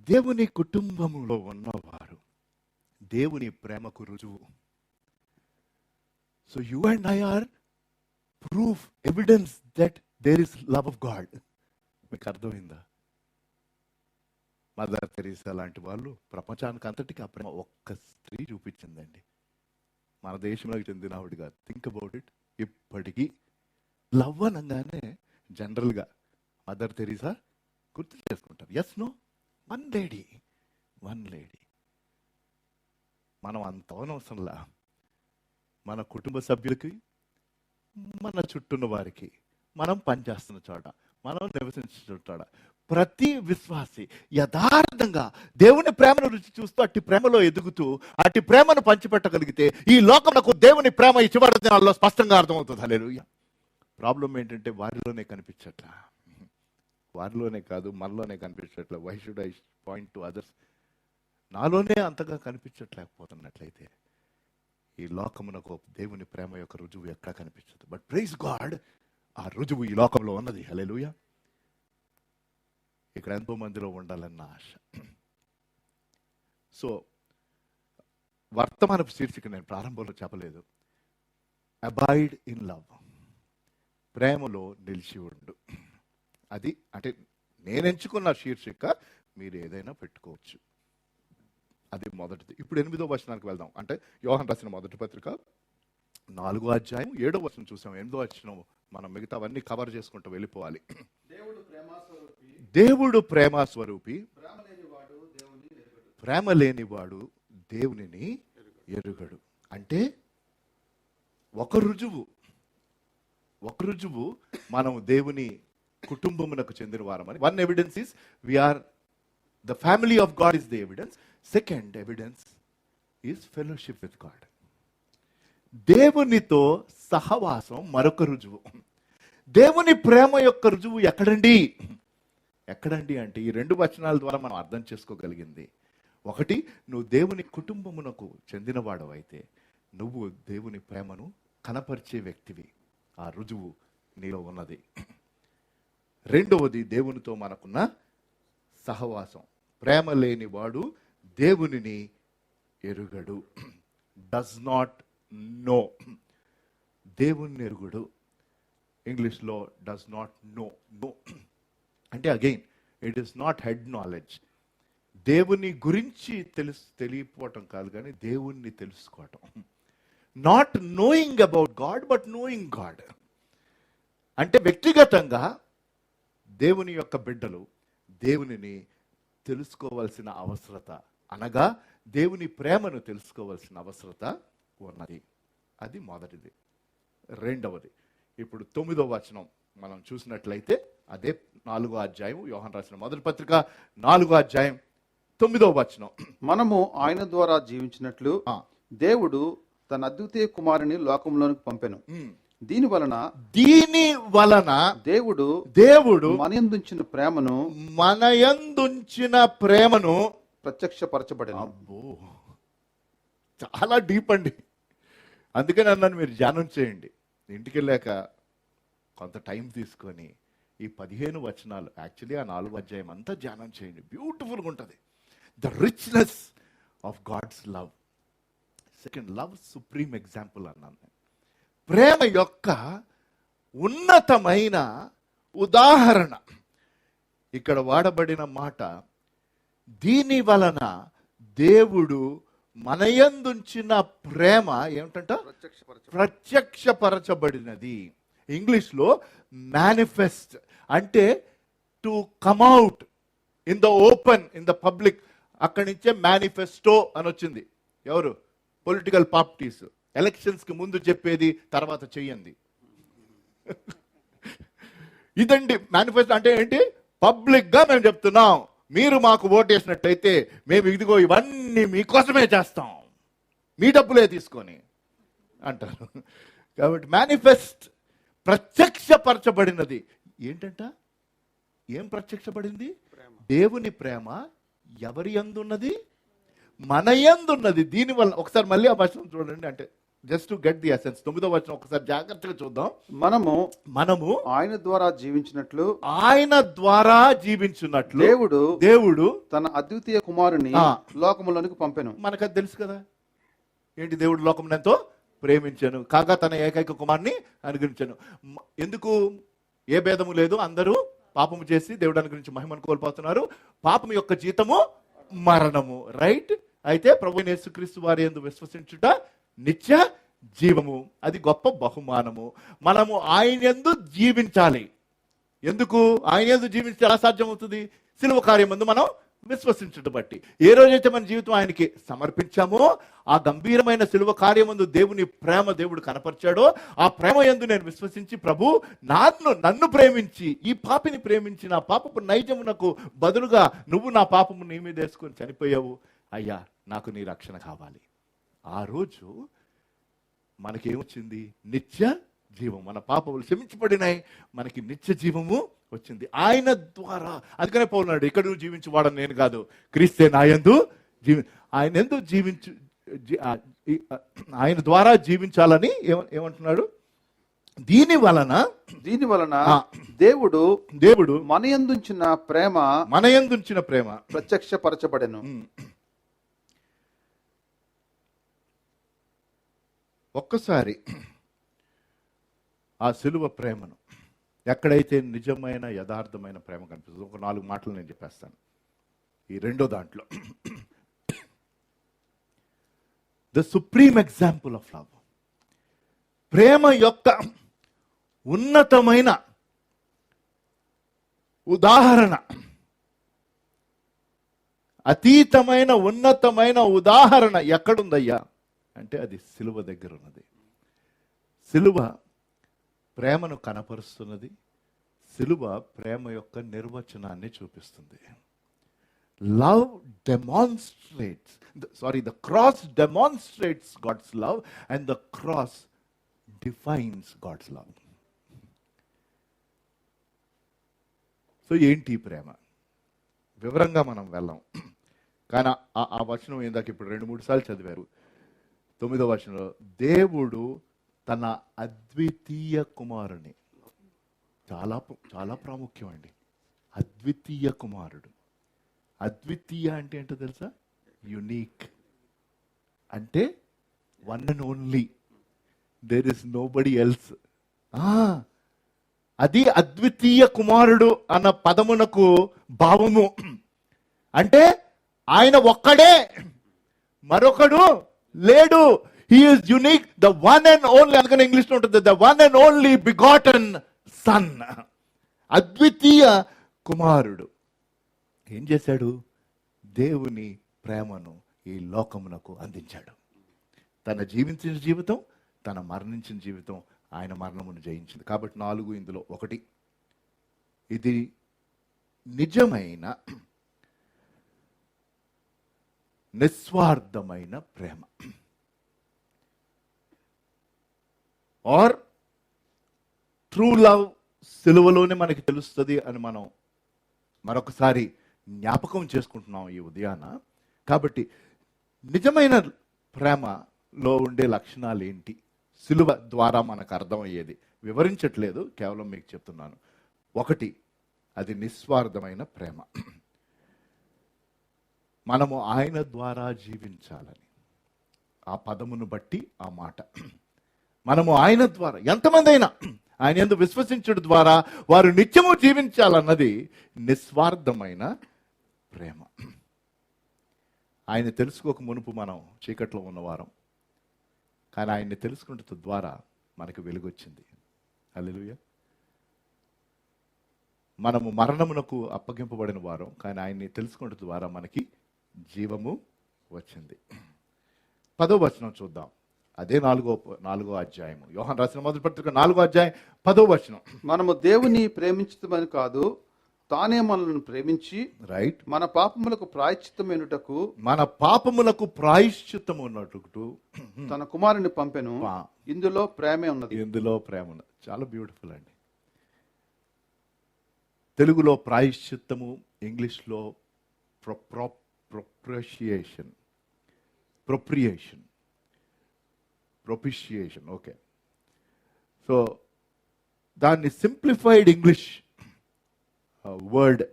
దేవుని కుటుంబంలో ఉన్నవారు దేవుని ప్రేమకు రుజువు. So you and I are proof, evidence that there is love of God. మీకు అర్థమైందా? మదర్ తెరీసా లాంటి వాళ్ళు ప్రపంచానికి అంతటికి ఆ ప్రేమ ఒక్క స్త్రీ చూపించిందండి. మన దేశంలోకి చెందిన ఆవిడగా. Think about it. ఇప్పటికీ లవ్ అనగానే జనరల్గా మదర్ తెరీసా గుర్తు చేసుకుంటారు. Yes no? One lady. మనం అంత అవనవసరంలా మన కుటుంబ సభ్యులకి, మన చుట్టూన్న వారికి, మనం పనిచేస్తున్న చోట, మనం నివసించిన చోట ప్రతి విశ్వాసి యథార్థంగా దేవుని ప్రేమను రుచి చూస్తూ అట్టి ప్రేమలో ఎదుగుతూ అట్టి ప్రేమను పంచిపెట్టగలిగితే ఈ లోకమునకు దేవుని ప్రేమ ఈ చివరి దినాల్లో స్పష్టంగా అర్థమవుతుంది. హల్లెలూయా. ప్రాబ్లం ఏంటంటే వారిలోనే కనిపించట్లా. వారిలోనే కాదు, మనలోనే కనిపించట్లే. Why should I point to others? నాలోనే అంతగా కనిపించట్లేకపోతున్నట్లయితే ఈ లోకమునకు దేవుని ప్రేమ యొక్క రుజువు ఎక్కడ కనిపించదు. బట్ ప్రైజ్ గాడ్, ఆ రుజువు ఈ లోకంలో ఉన్నది. హల్లెలూయా. ఇక్కడ ఎంతో మందిలో ఉండాలన్న ఆశ. సో వర్తమానపు శీర్షిక నేను ప్రారంభంలో చెప్పలేదు. Abide in love. ప్రేమలో నిలిచి ఉండు. అది అంటే నేను ఎంచుకున్న శీర్షిక, మీరు ఏదైనా పెట్టుకోవచ్చు. అది మొదటిది. ఇప్పుడు 8వ వచనానికి వెళ్దాం. అంటే యోహాను రాసిన మొదటి పత్రిక 4వ అధ్యాయం 7వ వచనం చూసాం. 8వ వచనం మనం మిగతావన్నీ కవర్ చేసుకుంటూ వెళ్ళిపోవాలి. దేవుడు ప్రేమ స్వరూపి, ప్రేమ లేనివాడు దేవునిని ఎరుగడు. అంటే ఒక రుజువు మనం దేవుని కుటుంబమునకు చెందిన వారమని. One evidence is we are the family of God is the evidence. Second evidence is fellowship with God. దేవునితో సహవాసం మరొక రుజువు. దేవుని ప్రేమ యొక్క రుజువు ఎక్కడండి అంటే ఈ 2 వచనాల ద్వారా మనం అర్థం చేసుకోగలిగింది. ఒకటి, నువ్వు దేవుని కుటుంబమునకు చెందినవాడు అయితే నువ్వు దేవుని ప్రేమను కనపరిచే వ్యక్తివి. ఆ రుజువు నీలో ఉన్నది. రెండవది, దేవునితో మనకున్న సహవాసం. ప్రేమ లేని వాడు దేవునిని ఎరుగడు. Does not no. దేవుని ఎరుగుడు. ఇంగ్లీష్లో డస్ నాట్ నో. అంటే again it is not head knowledge. దేవుని గురించి తెలియపోవటం కాదు, కానీ దేవుణ్ణి తెలుసుకోవటం. Not knowing about God but knowing God. అంటే వ్యక్తిగతంగా దేవుని యొక్క బిడ్డలు దేవునిని తెలుసుకోవాల్సిన అవసరత, అనగా దేవుని ప్రేమను తెలుసుకోవాల్సిన అవసరత ఉన్నది. అది మొదటిది. రెండవది, ఇప్పుడు 9వ వచనం మనం చూసినట్లయితే అదే 4వ అధ్యాయం, యోహాను రాసిన మొదటి పత్రిక 4వ అధ్యాయం 9వ వచనం. మనము ఆయన ద్వారా జీవించినట్లు దేవుడు తన అద్వితీయ కుమారుని లోకంలోనికి పంపెను. దీని వలన దేవుడు మనయందుంచిన ప్రేమను ప్రత్యక్షపరచబడెను. అబ్బో, చాలా డీప్ అండి. అందుకని అన్నాను, మీరు ధ్యానం చేయండి. ఇంటికి వెళ్ళాక కొంత టైం తీసుకొని ఈ 15 వచనాలు, యాక్చువల్లీ ఆ 4వ అధ్యాయం అంతా ధ్యానం చేయండి. బ్యూటిఫుల్గా ఉంటుంది. The richness of God's love. Second, love supreme example అన్నాను. ప్రేమ యొక్క ఉన్నతమైన ఉదాహరణ ఇక్కడ వాడబడిన మాట, దీని వలన దేవుడు మనయందుంచిన ప్రేమ ఏమిటంట? ప్రత్యక్షపరచబడినది. ఇంగ్లీష్లో మేనిఫెస్ట్ అంటే to come out in the open, in the public. అక్కడి నుంచే మేనిఫెస్టో అని వచ్చింది. ఎవరు? పొలిటికల్ పార్టీస్ ఎలక్షన్స్ కి ముందు చెప్పేది, తర్వాత చెయ్యండి. ఇదండి మేనిఫెస్టో అంటే ఏంటి? పబ్లిక్ గా మేము చెప్తున్నాం, మీరు మాకు ఓటేసినట్టయితే మేము ఇదిగో ఇవన్నీ మీకోసమే చేస్తాం, మీ డబ్బులే తీసుకొని అంటారు. కాబట్టి మేనిఫెస్ట్, ప్రత్యక్షపరచబడినది. ఏంటంట? ఏం ప్రత్యక్షపడింది? దేవుని ప్రేమ ఎవరి యందున్నది? మన యందున్నది. దీనివల్ల ఒకసారి మళ్ళీ ఆ వచనం చూడండి, అంటే just to get the essence. 9వ వచనం ఒకసారి జాగ్రత్తగా చూద్దాం. మనము ఆయన ద్వారా జీవించినట్లు దేవుడు తన అద్వితీయ కుమారుని లోకములోనికి పంపెను. మనకు అది తెలుసు కదా. ఏంటి? దేవుడు లోకమును ఎంతో ప్రేమించాను, కాగా తన ఏకైక కుమారుని అనుగ్రహించాను. ఎందుకు? ఏ భేదము లేదు, అందరూ పాపము చేసి దేవుడు అనుగ్రహించి మహిమను కోల్పోతున్నారు. పాపం యొక్క జీతము మరణము. రైట్? అయితే ప్రభువైన యేసుక్రీస్తు వారి యందు విశ్వసించుట నిత్య జీవము. అది గొప్ప బహుమానము. మనము ఆయన యందు జీవించాలి. ఎందుకు ఆయన యందు జీవించే ఎలా సాధ్యం అవుతుంది? సిలువ కార్యమందు మనం విశ్వసించుట బట్టి. ఏ రోజైతే మన జీవితం ఆయనకి సమర్పించామో, ఆ గంభీరమైన సిలువ కార్యమందు దేవుని ప్రేమ దేవుడు కనపరిచాడో, ఆ ప్రేమ యందు నేను విశ్వసించి, ప్రభు నన్ను ప్రేమించి, ఈ పాపిని ప్రేమించి, నా పాపపు నైజమునకు బదులుగా నువ్వు నా పాపము నీ మీద వేసుకొని చనిపోయావు, అయ్యా నాకు నీ రక్షణ కావాలి. ఆ రోజు మనకేమొచ్చింది? నిత్య జీవం. మన పాపములు క్షమించబడినాయి, మనకి నిత్య జీవము వచ్చింది ఆయన ద్వారా. అందుకనే పౌలున్నాడు, ఇక్కడ నువ్వు జీవించువాడని నేను కాదు, క్రీస్తే నా యందు ఆయన యందు ఆయన ద్వారా జీవించాలని ఏమంటున్నాడు? దీని వలన దేవుడు మనయందుంచిన ప్రేమ ప్రత్యక్షపరచబడెను. ఒక్కసారి ఆ సిలువ ప్రేమను, ఎక్కడైతే నిజమైన యథార్థమైన ప్రేమ కనిపిస్తుంది, ఒక 4 మాటలు నేను చెప్పేస్తాను. ఈ రెండో దాంట్లో the supreme example of love, ప్రేమ యొక్క ఉన్నతమైన ఉదాహరణ, అతీతమైన ఉన్నతమైన ఉదాహరణ ఎక్కడుందయ్యా అంటే అది సిలువ దగ్గర ఉన్నది. సిలువ ప్రేమను కనపరుస్తున్నది. సిలువ ప్రేమ యొక్క నిర్వచనాన్ని చూపిస్తుంది. Love demonstrates, the cross demonstrates God's love and the cross defines God's love. So ఏంటి ప్రేమ? వివరంగా మనం వెళ్ళాం, కానీ ఆ వచనం ఏందాక ఇప్పుడు 2-3 సార్లు చదివారు. 9వ వచనంలో దేవుడు తన అద్వితీయ కుమారుని, చాలా చాలా ప్రాముఖ్యం అండి. అద్వితీయ కుమారుడు. అద్వితీయ అంటే ఏంటో తెలుసా? యునీక్ అంటే one and only, there is nobody else. అది అద్వితీయ కుమారుడు అన్న పదమునకు భావము. అంటే ఆయన ఒక్కడే, మరొకడు లేడు. He is unique, the one and only. అందుకని ఇంగ్లీష్లో ఉంటుంది, the one and only begotten son. అద్వితీయ కుమారుడు ఏం చేశాడు? దేవుని ప్రేమను ఈ లోకమునకు అందించాడు. తన జీవించిన జీవితం, తన మరణించిన జీవితం ఆయన మరణమును జయించింది. కాబట్టి 4 ఇందులో 1. ఇది నిజమైన నిస్వార్థమైన ప్రేమ, ఆర్ ట్రూ లవ్ సిలువలోనే మనకి తెలుస్తుంది అని మనం మరొకసారి జ్ఞాపకం చేసుకుంటున్నాం ఈ ఉదయాన. కాబట్టి నిజమైన ప్రేమలో ఉండే లక్షణాలు ఏంటి? సిలువ ద్వారా మనకు అర్థమయ్యేది వివరించట్లేదు, కేవలం మీకు చెప్తున్నాను. 1, అది నిస్వార్థమైన ప్రేమ. మనము ఆయన ద్వారా జీవించాలని, ఆ పదమును బట్టి ఆ మాట, మనము ఆయన ద్వారా, ఎంతమంది అయినా ఆయన యందు విశ్వసించడం ద్వారా వారు నిత్యము జీవించాలన్నది నిస్వార్థమైన ప్రేమ. ఆయన తెలుసుకోక మునుపు మనం చీకట్లో ఉన్నవారం, కానీ ఆయన్ని తెలుసుకుంట ద్వారా మనకు వెలుగొచ్చింది. హల్లెలూయా. మనము మరణమునకు అప్పగింపబడిన వారం, కానీ ఆయన్ని తెలుసుకుంట ద్వారా మనకి జీవము వచ్చింది. 10వ వచనం చూద్దాం. అదే 4వ అధ్యాయము, యోహాను రాసిన మొదటి పత్రిక 4వ అధ్యాయం 10వ వచనం. మనము దేవుని ప్రేమించుతామని కాదు, తానే మనల్ని ప్రేమించి రైట్, మన పాపములకు ప్రాయశ్చిత్తమైనటకు, మన పాపములకు ప్రాయశ్చిత్తము ఉన్నట్టు తన కుమారుని పంపెను. ఇందులో ప్రేమే ఉన్నది. ఇందులో ప్రేమ ఉన్నది. చాలా బ్యూటిఫుల్ అండి. తెలుగులో ప్రాయశ్చిత్తము, ఇంగ్లీష్లో ప్రొపిషియేషన్. ఓకే, సో దాన్ని సింప్లిఫైడ్ ఇంగ్లీష్ వర్డ్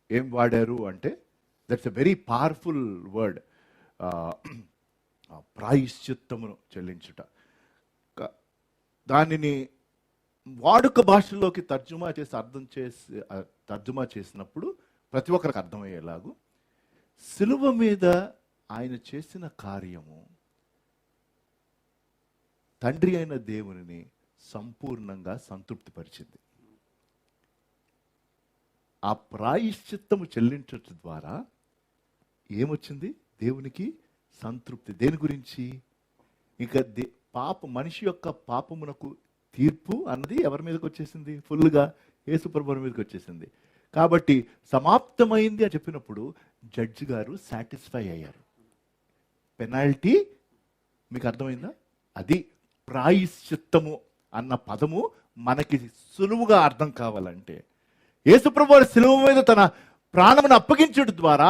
ఏం వాడారు అంటే, that's a very powerful word, ప్రాయశ్చిత్తమును చెల్లించుట. దానిని వాడుక భాషలోకి తర్జుమా చేసినప్పుడు ప్రతి ఒక్కరికి అర్థమయ్యేలాగు, సిలువ మీద ఆయన చేసిన కార్యము తండ్రి అయిన దేవునిని సంపూర్ణంగా సంతృప్తిపరిచింది. ఆ ప్రాయశ్చిత్తము చెల్లించడం ద్వారా ఏమొచ్చింది? దేవునికి సంతృప్తి. దేని గురించి? ఇక మనిషి యొక్క పాపమునకు తీర్పు అన్నది ఎవరి మీదకి వచ్చేసింది? ఫుల్గా యేసుప్రభువు మీదకి వచ్చేసింది. కాబట్టి సమాప్తమైంది అని చెప్పినప్పుడు జడ్జి గారు సాటిస్ఫై అయ్యారు. పెనాల్టీ మీకు అర్థమైందా? అది ప్రాయశ్చిత్తము అన్న పదము మనకి సులువుగా అర్థం కావాలంటే, యేసుప్రభువు శిలువ మీద తన ప్రాణమును అప్పగించడం ద్వారా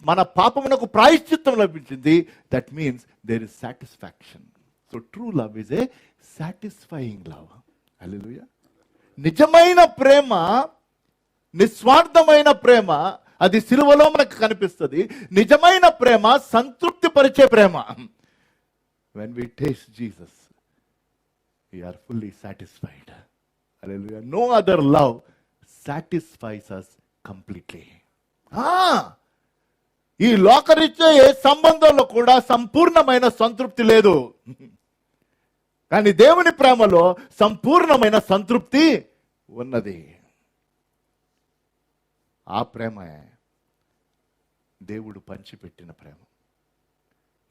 మన పాపమునకు ప్రాయశ్చిత్తం లభించింది. That means there is satisfaction. So true love is a satisfying love. Hallelujah. నిజమైన ప్రేమ, నిస్వార్థమైన ప్రేమ, అది సిలువలో మనకు కనిపిస్తుంది. నిజమైన ప్రేమ సంతృప్తి పరిచే ప్రేమ. When we taste Jesus, we are fully satisfied. Hallelujah. No other love satisfies us completely. ఈ లోకరీత్యా ఏ సంబంధంలో కూడా సంపూర్ణమైన సంతృప్తి లేదు, కానీ దేవుని ప్రేమలో సంపూర్ణమైన సంతృప్తి ఉన్నది. ఆ ప్రేమే దేవుడు పంచిపెట్టిన ప్రేమ.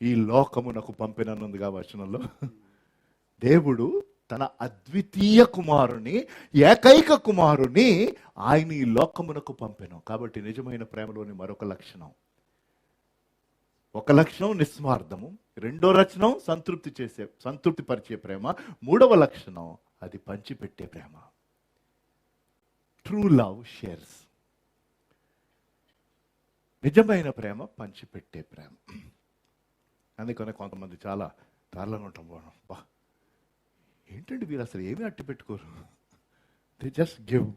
ఈ లోకమునకు పంపినన్నుందిగా వచనంలో, దేవుడు తన అద్వితీయ కుమారుని, ఏకైక కుమారుని ఆయన ఈ లోకమునకు పంపెను. కాబట్టి నిజమైన ప్రేమలోని మరొక లక్షణం, ఒక లక్షణం నిస్వార్థము, రెండో లక్షణం సంతృప్తి పరిచే ప్రేమ, మూడవ లక్షణం అది పంచిపెట్టే ప్రేమ. True love shares. నిజమైన ప్రేమ పంచిపెట్టే ప్రేమ. అందుకనే కొంతమంది చాలా దారుణంగా ఉంటాం. బా ఏంటంటే వీరు అసలు ఏమీ అట్టి పెట్టుకోరు. They just give.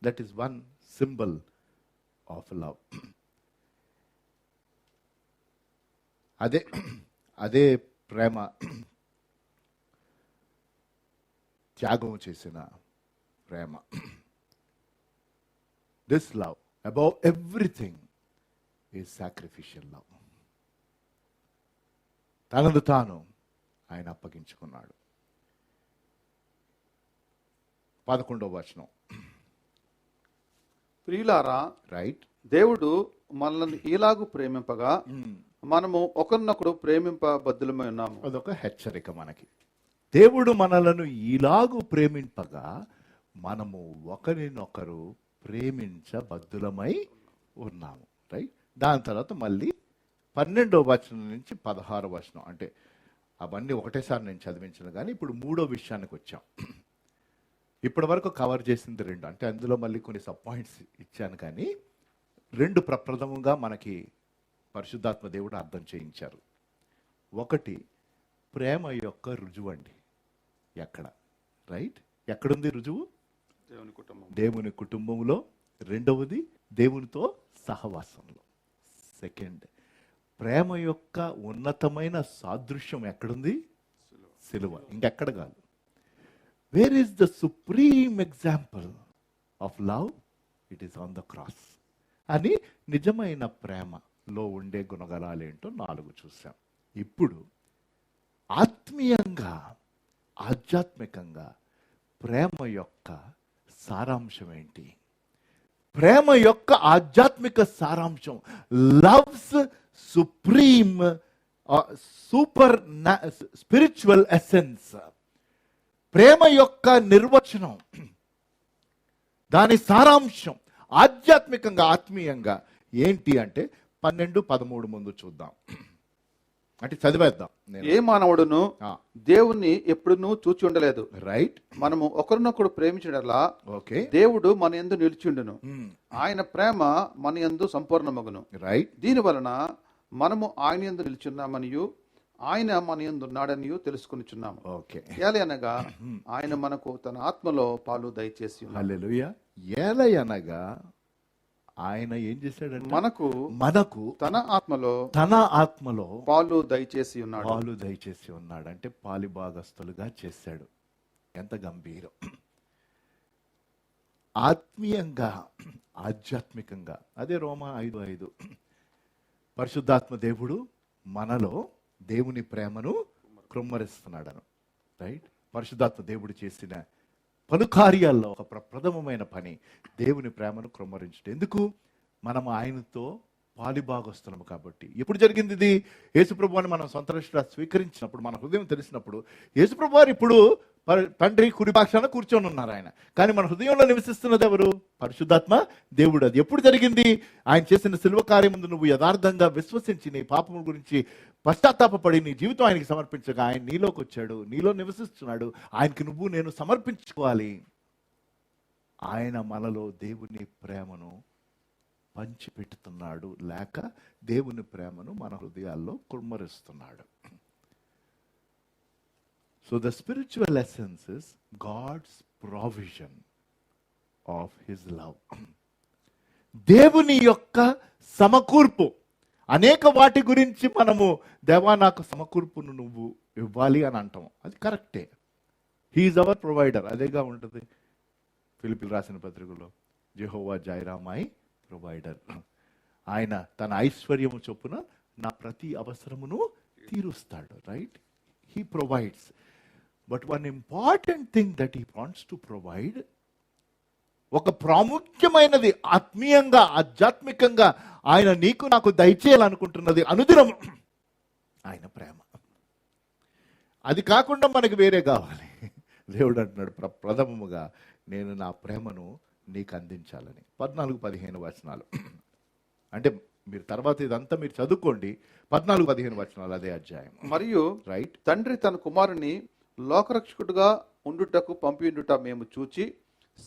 That is one symbol of love. అదే ప్రేమ త్యాగం చేసిన ప్రేమ. This love above everything is sacrificial love. తనను తాను ఆయన అప్పగించుకున్నాడు. 11వ వచనం, ప్రియులారా, రైట్. దేవుడు మనల్ని ఇలాగు ప్రేమింపగా మనము ఒకరినొకడు ప్రేమింపబద్ధులమై ఉన్నాము. అదొక హెచ్చరిక మనకి. దేవుడు మనలను ఇలాగు ప్రేమింపగా మనము ఒకరినొకరు ప్రేమించబద్ధులమై ఉన్నాము. రైట్. దాని తర్వాత మళ్ళీ 12వ వచనం నుంచి 16వ వచనం, అంటే అవన్నీ ఒకటేసారి నేను చదివించను, కానీ ఇప్పుడు 3వ విషయానికి వచ్చాం. ఇప్పటి వరకు కవర్ చేసింది 2, అంటే అందులో మళ్ళీ కొన్ని సబ్ పాయింట్స్ ఇచ్చాను, కానీ 2 ప్రప్రథమంగా మనకి పరిశుద్ధాత్మ దేవుడు అర్థం చేయించారు. ఒకటి, ప్రేమ యొక్క రుజువు అండి. ఎక్కడ? రైట్. ఎక్కడుంది రుజువు? దేవుని కుటుంబంలో. రెండవది, దేవునితో సహవాసంలో. సెకండ్, ప్రేమ యొక్క ఉన్నతమైన సాదృశ్యం ఎక్కడుంది? సిలువ. ఇంకెక్కడ కాదు. Where is the supreme example of love? It is on the cross. అని నిజమైన ప్రేమలో ఉండే గుణగణాలేంటో 4 చూసాం. ఇప్పుడు ఆత్మీయంగా, ఆధ్యాత్మికంగా ప్రేమ యొక్క సారాంశం ఏంటి? ప్రేమ యొక్క ఆధ్యాత్మిక సారాంశం, love's supreme super spiritual essence. ప్రేమ యొక్క నిర్వచనం, దాని సారాంశం ఆధ్యాత్మికంగా, ఆత్మీయంగా ఏంటి అంటే 12, 13 ముందు చూద్దాం. అంటే చదివేద్దాం. ఏ మానవుడును దేవుణ్ణి ఎప్పుడునూ చూచి ఉండలేదు. రైట్. మనము ఒకరినొకడు ప్రేమించడలా ఓకే, దేవుడు మన యందు నిలిచిండును, ఆయన ప్రేమ మన యందు సంపూర్ణమగును. రైట్. దీని వలన మనము ఆయన యందు నిలిచున్నామనియు ఆయన మన యందు ఉన్నాడనియు తెలుసుకొనిచున్నాము. ఓకే. ఏలయనగా ఆయన మనకు తన ఆత్మలో పాలు దయచేసి ఉన్నాడు. హల్లెలూయా. ఏలయనగా ఆయన ఏం చేశాడంటే మనకు తన ఆత్మలో పాలు దయచేసి ఉన్నాడు. అంటే పాలి భాగస్థులుగా చేశాడు. ఎంత గంభీరం! ఆత్మీయంగా, ఆధ్యాత్మికంగా. అదే రోమా 5:5. పరిశుద్ధాత్మ దేవుడు మనలో దేవుని ప్రేమను కృమ్మరిస్తున్నాడను. రైట్. పరిశుద్ధాత్మ దేవుడు చేసిన పలు కార్యాల్లో ఒక ప్రప్రథమమైన పని దేవుని ప్రేమను కృమ్మరించడం. ఎందుకు? మనం ఆయనతో పాలిభాగస్తున్నాము కాబట్టి. ఎప్పుడు జరిగింది ఇది? యేసుప్రభు అని మనం సొంత రక్షణగా స్వీకరించినప్పుడు, మన హృదయం తెలిసినప్పుడు. యేసుప్రభు వారు ఇప్పుడు తండ్రి కుడి పక్షాన కూర్చొని ఉన్నారు ఆయన, కానీ మన హృదయంలో నివసిస్తున్నది ఎవరు? పరిశుద్ధాత్మ దేవుడు. అది ఎప్పుడు జరిగింది? ఆయన చేసిన శిలువ కార్యం ముందు నువ్వు యథార్థంగా విశ్వసించి నీ పాపం గురించి పశ్చాత్తాపడి నీ జీవితం ఆయనకి సమర్పించగా ఆయన నీలోకి వచ్చాడు, నీలో నివసిస్తున్నాడు. ఆయనకి నువ్వు నేను సమర్పించుకోవాలి. ఆయన మనలో దేవుని ప్రేమను పంచిపెట్టుతున్నాడు, లేక దేవుని ప్రేమను మన హృదయాల్లో కుమ్మరిస్తున్నాడు. So the spiritual essence is God's provision of his love. దేవుని యొక్క సమకూర్పు. అనేక వాటి గురించి మనము దేవా నాకు సమకూర్పును నువ్వు ఇవ్వాలి అని అంటాం. అది కరెక్టే. He is our provider. అదేగా ఉంటుంది ఫిలిప్పీయులకు రాసిన పత్రికలో, యెహోవా జైరా మై ప్రొవైడర్. ఆయన తన ఐశ్వర్యము చొప్పున నా ప్రతి అవసరమును తీరుస్తాడు. Right. He provides. But one important thing that he wants to provide, ఒక ప్రాముఖ్యమైనది ఆత్మీయంగా, ఆధ్యాత్మికంగా ఆయన నీకు నాకు దయచేయాలనుకుంటున్నది అనుదినం ఆయన ప్రేమ. అది కాకుండా మనకి వేరే కావాలి. దేవుడు అంటున్నాడు ప్రథమముగా నేను నా ప్రేమను నీకు అందించాలని. 14-15 వచనాలు. అంటే మీరు తర్వాత ఇదంతా మీరు చదువుకోండి. 14-15 వచనాలు అదే అధ్యాయం. మరియు రైట్. తండ్రి తన కుమారుని లోకరక్షకుడుగా ఉండుటకు పంపియుండుట మేము చూచి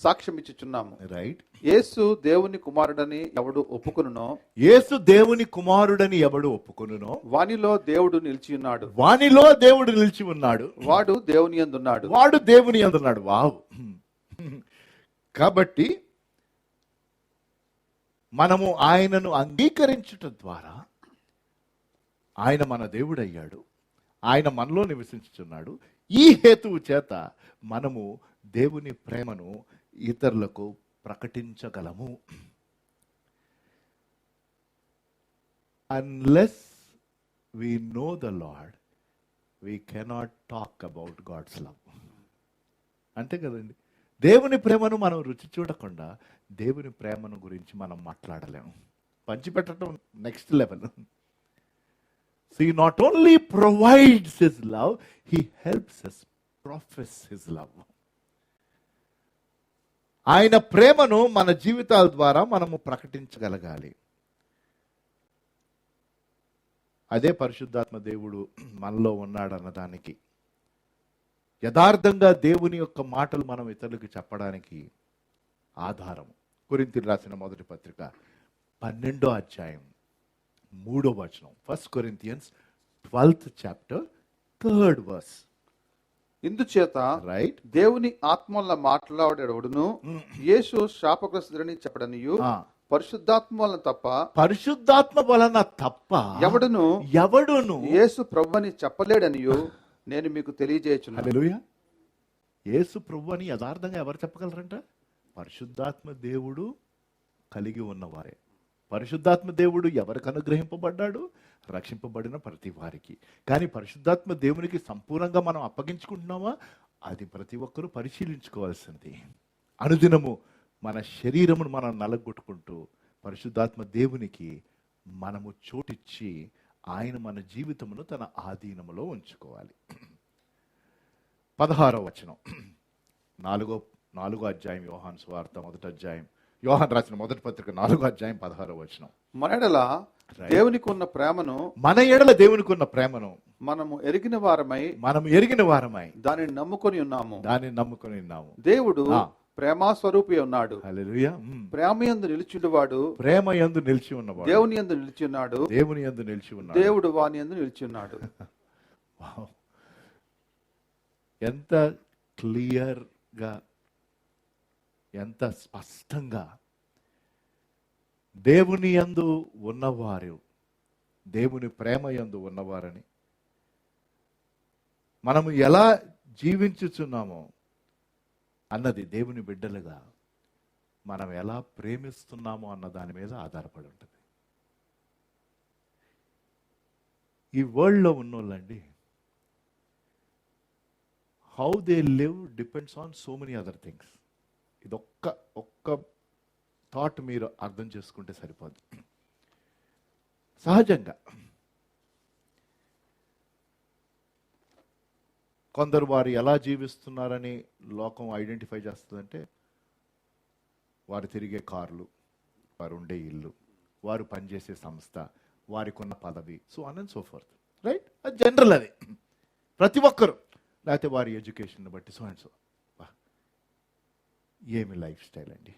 సాక్ష్యం ఇచ్చుచున్నాము. రైట్. యేసు దేవుని కుమారుడని ఎవడు ఒప్పుకొనునో, యేసు దేవుని కుమారుడని ఎవడు ఒప్పుకొనునో వానిలో దేవుడు నిలిచి ఉన్నాడు. వానిలో దేవుడు నిలిచి ఉన్నాడు. వాడు దేవుని యందున్నాడు. వాడు దేవుని యందున్నాడు. వావ్. కాబట్టి మనము ఆయనను అంగీకరించుట ద్వారా ఆయన మన దేవుడయ్యాడు. ఆయన మనలో నివసించుచున్నాడు. ఈ హేతువు చేత మనము దేవుని ప్రేమను ఇతరులకు ప్రకటించగలము. Unless we know the Lord, we cannot talk about God's love. అంతే కదండి. దేవుని ప్రేమను మనం రుచి చూడకుండా దేవుని ప్రేమను గురించి మనం మాట్లాడలేము. పంచిపెట్టడం next level. So he not only provides his love, he helps us profess his love. ఆయన ప్రేమను మన జీవితాల ద్వారా మనము ప్రకటించగలగాలి. అదే పరిశుద్ధాత్మ దేవుడు మనలో ఉన్నాడన్నదానికి, యథార్థంగా దేవుని యొక్క మాటలు మనం ఇతరులకు చెప్పడానికి ఆధారం. కొరింథీయులకు రాసిన మొదటి పత్రిక 12వ అధ్యాయం 3వ వచనం. 1 Corinthians 12th chapter 3rd verse. ఇందుచేత రైట్, దేవుని ఆత్మల మాట్లాడేవాడును యేసు శాపగ్రస్తుడని చెప్పడనియు పరిశుద్ధాత్మ వలన తప్ప పరిశుద్ధాత్మ వలన తప్ప ఎవడును యేసు ప్రభువని చెప్పలేడనియు నేను మీకు తెలియజేయుచున్నాను. హల్లెలూయా. యేసు ప్రభు అని యథార్థంగా ఎవరు చెప్పగలరంట? పరిశుద్ధాత్మ దేవుడు కలిగి ఉన్నవారే. పరిశుద్ధాత్మ దేవుడు ఎవరికి అనుగ్రహింపబడ్డాడు? రక్షింపబడిన ప్రతి వారికి. కానీ పరిశుద్ధాత్మ దేవునికి సంపూర్ణంగా మనం అప్పగించుకుంటున్నామా? అది ప్రతి ఒక్కరూ పరిశీలించుకోవాల్సింది. అనుదినము మన శరీరమును మనం నలగొట్టుకుంటూ పరిశుద్ధాత్మ దేవునికి మనము చోటిచ్చి ఆయన మన జీవితమును తన ఆధీనములో ఉంచుకోవాలి. 16వ వచనం, 4వ అధ్యాయం యోహాను సువార్త 1వ అధ్యాయం, యోహాను రాసిన మొదటి పత్రిక 4వ అధ్యాయం 16వ వచనం. మన ఎడల దేవునికి ఉన్న ప్రేమను దేవునికి ఉన్న ప్రేమను మనము ఎరిగిన వారమై దానిని నమ్ముకొని ఉన్నాము. దేవుడు ప్రేమాస్వరూపి ఉన్నాడు. హల్లెలూయా. ప్రేమయందు నిలిచినవాడు నిలిచి ఉన్నవాడు దేవుని యందు నిలిచి ఉన్నాడు. దేవుడు వాని యందు నిలిచి ఉన్నాడు. ఎంత క్లియర్ గా, ఎంత స్పష్టంగా దేవుని యందు ఉన్నవారు, దేవుని ప్రేమ యందు ఉన్నవారని, మనము ఎలా జీవించుచున్నామో అన్నది దేవుని బిడ్డలుగా మనం ఎలా ప్రేమిస్తున్నామో అన్న దాని మీద ఆధారపడి ఉంటుంది. ఈ వరల్డ్లో ఉన్నోళ్ళండి, how they live depends on so many other things. ఇది ఒక్క థాట్ మీరు అర్థం చేసుకుంటే సరిపోదు. సహజంగా కొందరు వారు ఎలా జీవిస్తున్నారని లోకం ఐడెంటిఫై చేస్తుందంటే వారు తిరిగే కార్లు, వారు ఉండే ఇల్లు, వారు పనిచేసే సంస్థ, వారికి ఉన్న పదవి, so on and so fourth. Right, అది జనరల్. అది ప్రతి ఒక్కరు, లేకపోతే వారి ఎడ్యుకేషన్ బట్టి సో అండ్ సో. ఏమి లైఫ్ స్టైల్ అండి!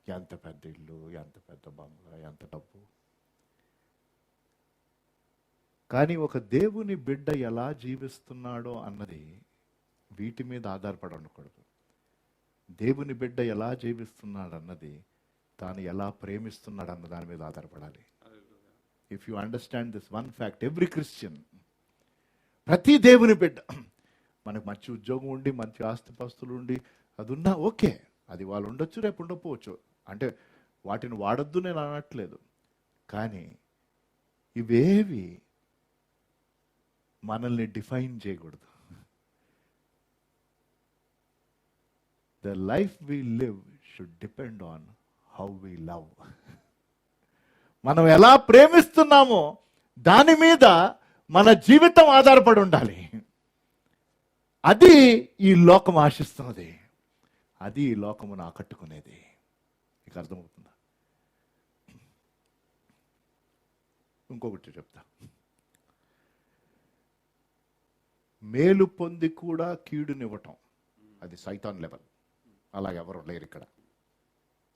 ఎంత పెద్ద ఇల్లు, ఎంత పెద్ద బంగ్లా, ఎంత డబ్బు. కానీ ఒక దేవుని బిడ్డ ఎలా జీవిస్తున్నాడో అన్నది వీటి మీద ఆధారపడి ఉండకూడదు. దేవుని బిడ్డ ఎలా జీవిస్తున్నాడు అన్నది తాను ఎలా ప్రేమిస్తున్నాడు అన్న దాని మీద ఆధారపడాలి. If you understand this one fact, every Christian, ప్రతి దేవుని బిడ్డ, మనకు మంచి ఉద్యోగం ఉండి, మంచి ఆస్తిపాస్తులు ఉండి, అది ఉన్నా ఓకే, అది వాళ్ళు ఉండొచ్చు, రేపు ఉండకపోవచ్చు, అంటే వాటిని వాడొద్దు నేను అనట్లేదు. కానీ ఇవేవి మనల్ని డిఫైన్ చేయకూడదు. The life we live should depend on how we love. మనం ఎలా ప్రేమిస్తున్నామో దాని మీద మన జీవితం ఆధారపడి ఉండాలి. అది ఈ లోకం ఆశిస్తున్నది, అది ఈ లోకమును ఆకట్టుకునేది. మీకు అర్థమవుతుందా? ఇంకొకటి చెప్తా. మేలు పొంది కూడా కీడునివ్వటం, అది సైతాన్ లెవెల్. అలాగే ఎవరు లేరు ఇక్కడ.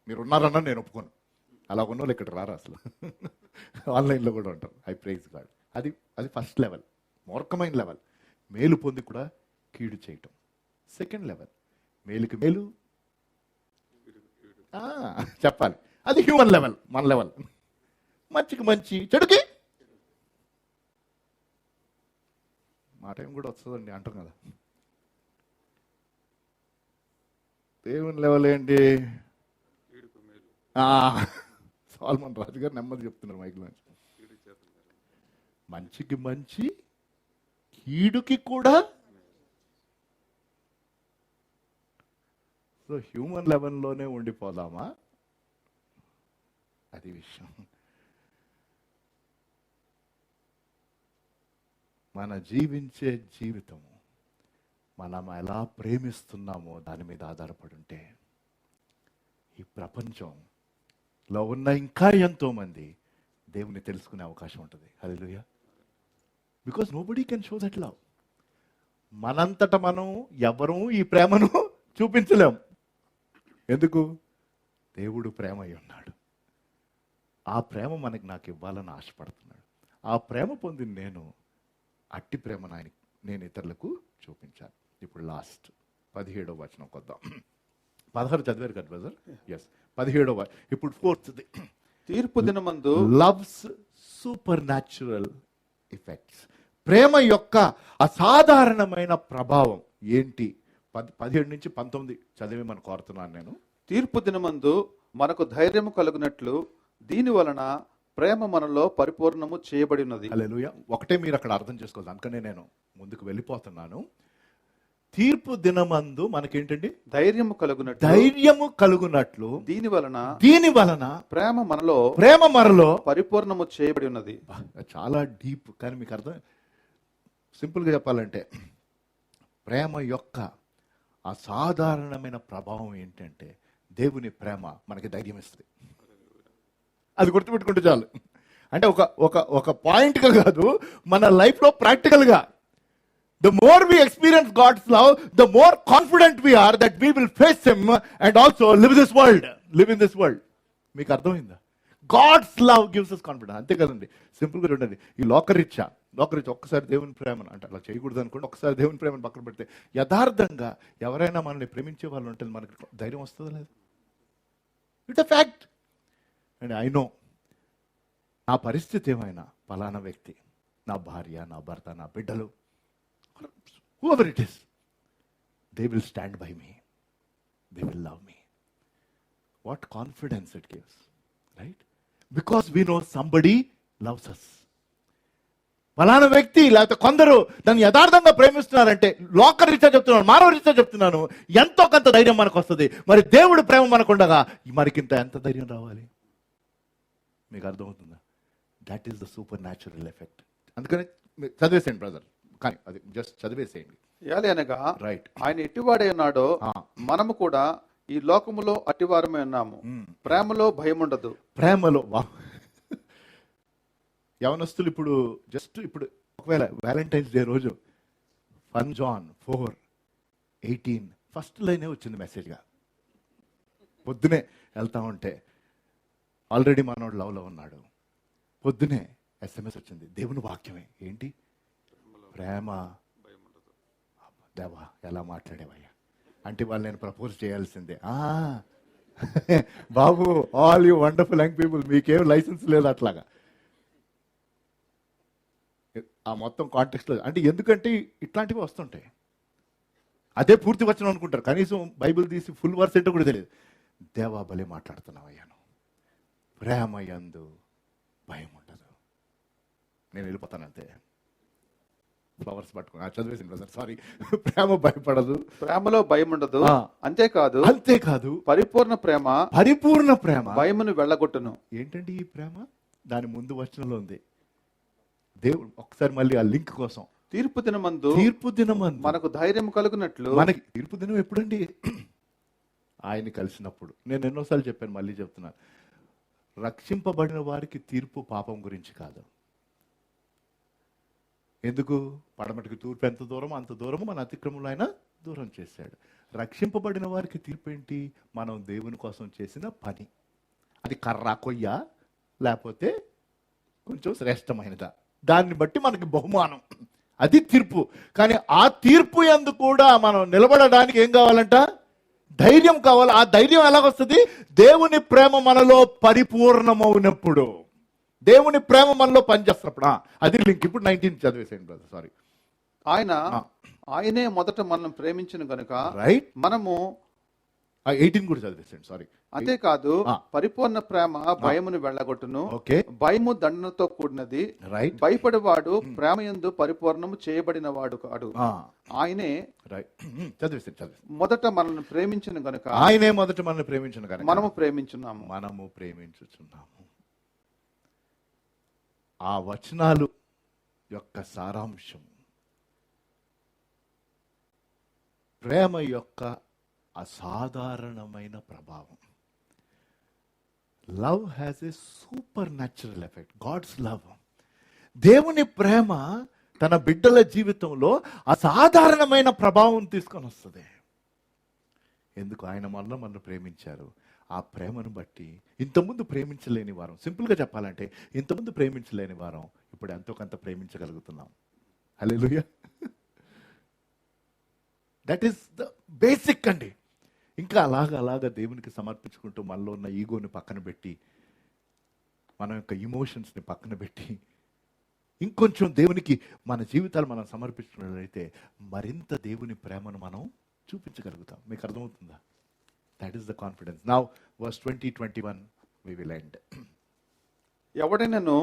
మీరు ఉన్నారన్నా నేను ఒప్పుకోను. అలా ఉన్న వాళ్ళు ఇక్కడ రారు అసలు. ఆన్లైన్లో కూడా ఉంటారు. I praise God. అది ఫస్ట్ లెవెల్, మూర్ఖమైన లెవెల్. మేలు పొంది కూడా కీడు చేయటం. సెకండ్ లెవెల్, మేలుకి మేలు చెప్పాలి, అది హ్యూమన్ లెవెల్, మన లెవెల్. మంచికి మంచి, చెడుకి మా టైం కూడా వస్తుందండి అంటాం కదా. దేవుని లెవెల్ ఏంటి? సాల్మన్ రాజు గారు నెమ్మది చెప్తున్నారు మైక్ నుంచి. మంచికి మంచి, కీడుకి కూడా. సో హ్యూమన్ లెవెల్లోనే ఉండిపోదామా? అది విషయం. మన జీవించే జీవితము మనం ఎలా ప్రేమిస్తున్నామో దాని మీద ఆధారపడి ఉంటే ఈ ప్రపంచంలో ఉన్న ఇంకా ఎంతోమంది దేవుని తెలుసుకునే అవకాశం ఉంటుంది. Hallelujah. Because nobody can show that love. మనంతట మనం ఎవరూ ఈ ప్రేమను చూపించలేం. ఎందుకు? దేవుడు ప్రేమ అయి ఉన్నాడు. ఆ ప్రేమ నాకు ఇవ్వాలని ఆశపడుతున్నాడు. ఆ ప్రేమ పొందిన నేను అట్టి ప్రేమ నేను ఇతరులకు చూపించాను. ఇప్పుడు లాస్ట్ 17వ వచనం కొద్దాం. 16 చదివారు కదా బ్రదర్? ఎస్, 17వ. ఇప్పుడు 4th తీర్పు దినమందు లవ్స్ సూపర్ న్యాచురల్ ఎఫెక్ట్స్. ప్రేమ యొక్క అసాధారణమైన ప్రభావం ఏంటి? 17 నుంచి 19 చదివేమని కోరుతున్నాను నేను. తీర్పు దినమందు మనకు ధైర్యము కలుగునట్లు దీని వలన ప్రేమ మనలో పరిపూర్ణము చేయబడి ఉన్నది. హల్లెలూయా. ఒకటే మీరు అక్కడ అర్థం చేసుకోవాలి, అందుకనే నేను ముందుకు వెళ్ళిపోతున్నాను. తీర్పు దినమందు మనకేంటండి? ధైర్యము కలుగునట్లు దీని వలన ప్రేమ మనలో పరిపూర్ణము చేయబడి ఉన్నది. చాలా డీప్. కానీ మీకు అర్థం, సింపుల్గా చెప్పాలంటే ప్రేమ యొక్క అసాధారణమైన ప్రభావం ఏంటంటే దేవుని ప్రేమ మనకి ధైర్యం ఇస్తుంది. అది గుర్తుపెట్టుకుంటే చాలు. అంటే ఒక పాయింట్గా కాదు, మన లైఫ్లో ప్రాక్టికల్గా the more we experience God's love, the more confident we are that we will face Him and also live in this world. మీకు అర్థమైందా? God's love gives us confidence. అంతే కదండి. సింపుల్గా చూడండి, ఈ లోకరీత్యా ఒక్కసారి దేవుని ప్రేమను అంటే అలా చేయకూడదు అనుకోండి. ఒక్కసారి దేవుని ప్రేమను పక్కన పెడితే యథార్థంగా ఎవరైనా మనల్ని ప్రేమించే వాళ్ళు ఉంటే మనకి ధైర్యం వస్తుందా లేదు? It's a fact. And I know నా పరిస్థితి ఏమైనా పలానా వ్యక్తి, నా భార్య, నా భర్త, నా బిడ్డలు, whoever it is, they will stand by me, they will love me. What confidence it gives, right? Because we know somebody loves us. పలానా వ్యక్తి లేకపోతే కొందరు దాన్ని యథార్థంగా ప్రేమిస్తున్నారంటే లోకరీత్యా చెప్తున్నాను, మానవ రీత్యా చెప్తున్నాను, ఎంతో కొంత ధైర్యం మనకు వస్తుంది. మరి దేవుడు ప్రేమ మనకుండగా మనకింత ఎంత ధైర్యం రావాలి? మీకు అర్థమవుతుందా? That is the supernatural effect. అందుకని చదివేసేయండి బ్రదర్, కానీ అది జస్ట్ చదివేసేయండి. అనగా రైట్, ఆయన ఎట్టివాడే ఉన్నాడో మనము కూడా ఈ లోకములో అట్టివారమే ఉన్నాము. ప్రేమలో భయం ఉండదు. ప్రేమలో యవనస్తులు ఇప్పుడు ఒకవేళ వ్యాలంటైన్స్ డే రోజు 1 John 4:18 ఫస్ట్ లైనే వచ్చింది మెసేజ్గా. పొద్దునే వెళ్తా ఉంటే ఆల్రెడీ మనోడు లవ్లో ఉన్నాడు. పొద్దునే SMS వచ్చింది, దేవుని వాక్యమే. ఏంటి? ప్రేమ. దేవా ఎలా మాట్లాడేవయ్యా అంటే వాళ్ళు నేను ప్రపోజ్ చేయాల్సిందే. బాబు, all you wonderful young people, మీకేం లైసెన్స్ లేదు అట్లాగా. ఆ మొత్తం కాంటెక్స్ట్లో అంటే ఎందుకంటే ఇట్లాంటివి వస్తుంటాయి. అదే పూర్తి వచనం అనుకుంటారు, కనీసం బైబిల్ తీసి ఫుల్ వర్స్ ఏంటో కూడా తెలియదు. దేవా భలే మాట్లాడుతున్నావయ్యాను, ప్రేమ యందు భయం ఉండదు. నేను వెళ్ళిపోతాను అంతే, ఫ్లవర్స్ పట్టుకుని చదివేసింది బ్రదర్, సారీ. ప్రేమ భయపడదు, ప్రేమలో భయం ఉండదు. అంతేకాదు పరిపూర్ణ ప్రేమ భయమును వెళ్ళగొట్టును. ఏంటండి ఈ ప్రేమ? దాని ముందు వచనంలో ఉంది. దేవుడు ఒకసారి మళ్ళీ ఆ లింక్ కోసం, తీర్పు దినమందు మనకు ధైర్యం కలుగునట్లు. మనకి తీర్పు దినం ఎప్పుడండి? ఆయన కలిసినప్పుడు. నేను ఎన్నోసార్లు చెప్పాను, మళ్ళీ చెప్తున్నాను. రక్షింపబడిన వారికి తీర్పు పాపం గురించి కాదు. ఎందుకు? పడమటికి తూర్పు ఎంత దూరం అంత దూరము మన అతిక్రమంలో ఆయన దూరం చేశాడు. రక్షింపబడిన వారికి తీర్పు ఏంటి? మనం దేవుని కోసం చేసిన పని. అది కర్ర కొయ్య లేకపోతే కొంచెం శ్రేష్టమైనదా, దాన్ని బట్టి మనకి బహుమానం, అది తీర్పు. కానీ ఆ తీర్పు యందు కూడా మనం నిలబడడానికి ఏం కావాలంట? ధైర్యం కావాలి. ఆ ధైర్యం ఎలాగొస్తుంది? దేవుని ప్రేమ మనలో పరిపూర్ణమవునప్పుడు, దేవుని ప్రేమ మనలో పనిచేస్తున్నప్పుడు. అది లింక్. ఇప్పుడు 19 చదివేసేయండి బ్రదర్, సారీ. ఆయనే మొదట మనం ప్రేమించిన కనుక రైట్, మనము 18 కూడా చదివేసండి, సారీ. అంతేకాదు ఆ. పరిపూర్ణ ప్రేమ భయమును వెళ్ళగొట్టును, ఓకే, భయము దండనతో కూడినది, రైట్, భయపడేవాడు ప్రేమయందు పరిపూర్ణము చేయబడిన వాడు కాడు. ఆయనే రైట్. చదివేసండి. మొదట మనల్ని ప్రేమించిన గనుక ఆయనే మొదట మనల్ని ప్రేమించిన కనుక మనము ప్రేమించున్నాము. మనము ప్రేమించుచున్నాము. ఆ వచనాలు యొక్క సారాంశం ప్రేమ యొక్క అసాధారణమైన ప్రభావం. Love has a supernatural effect. God's love, దేవుని ప్రేమ తన బిడ్డల జీవితంలో అసాధారణమైన ప్రభావం తీసుకొని వస్తుంది. ఎందుకు? ఆయన మనల్ని ప్రేమించారు. ఆ ప్రేమను బట్టి ఇంతకుముందు ప్రేమించలేని వారం, సింపుల్గా చెప్పాలంటే ఇంతకుముందు ప్రేమించలేని వారం ఇప్పుడు ఎంతో కొంత ప్రేమించగలుగుతున్నాం. హల్లెలూయా. దట్ ఈస్ ద బేసిక్ అండి. ఇంకా అలాగా దేవునికి సమర్పించుకుంటూ మనలో ఉన్న ఈగోని పక్కన పెట్టి, మన యొక్క ఇమోషన్స్ని పక్కన పెట్టి, ఇంకొంచెం దేవునికి మన జీవితాలు మనం సమర్పించుకున్నట్లయితే మరింత దేవుని ప్రేమను మనం చూపించగలుగుతాం. మీకు అర్థమవుతుందా? That is the confidence. Now verse 20-21 we will end. ఎవడైనాను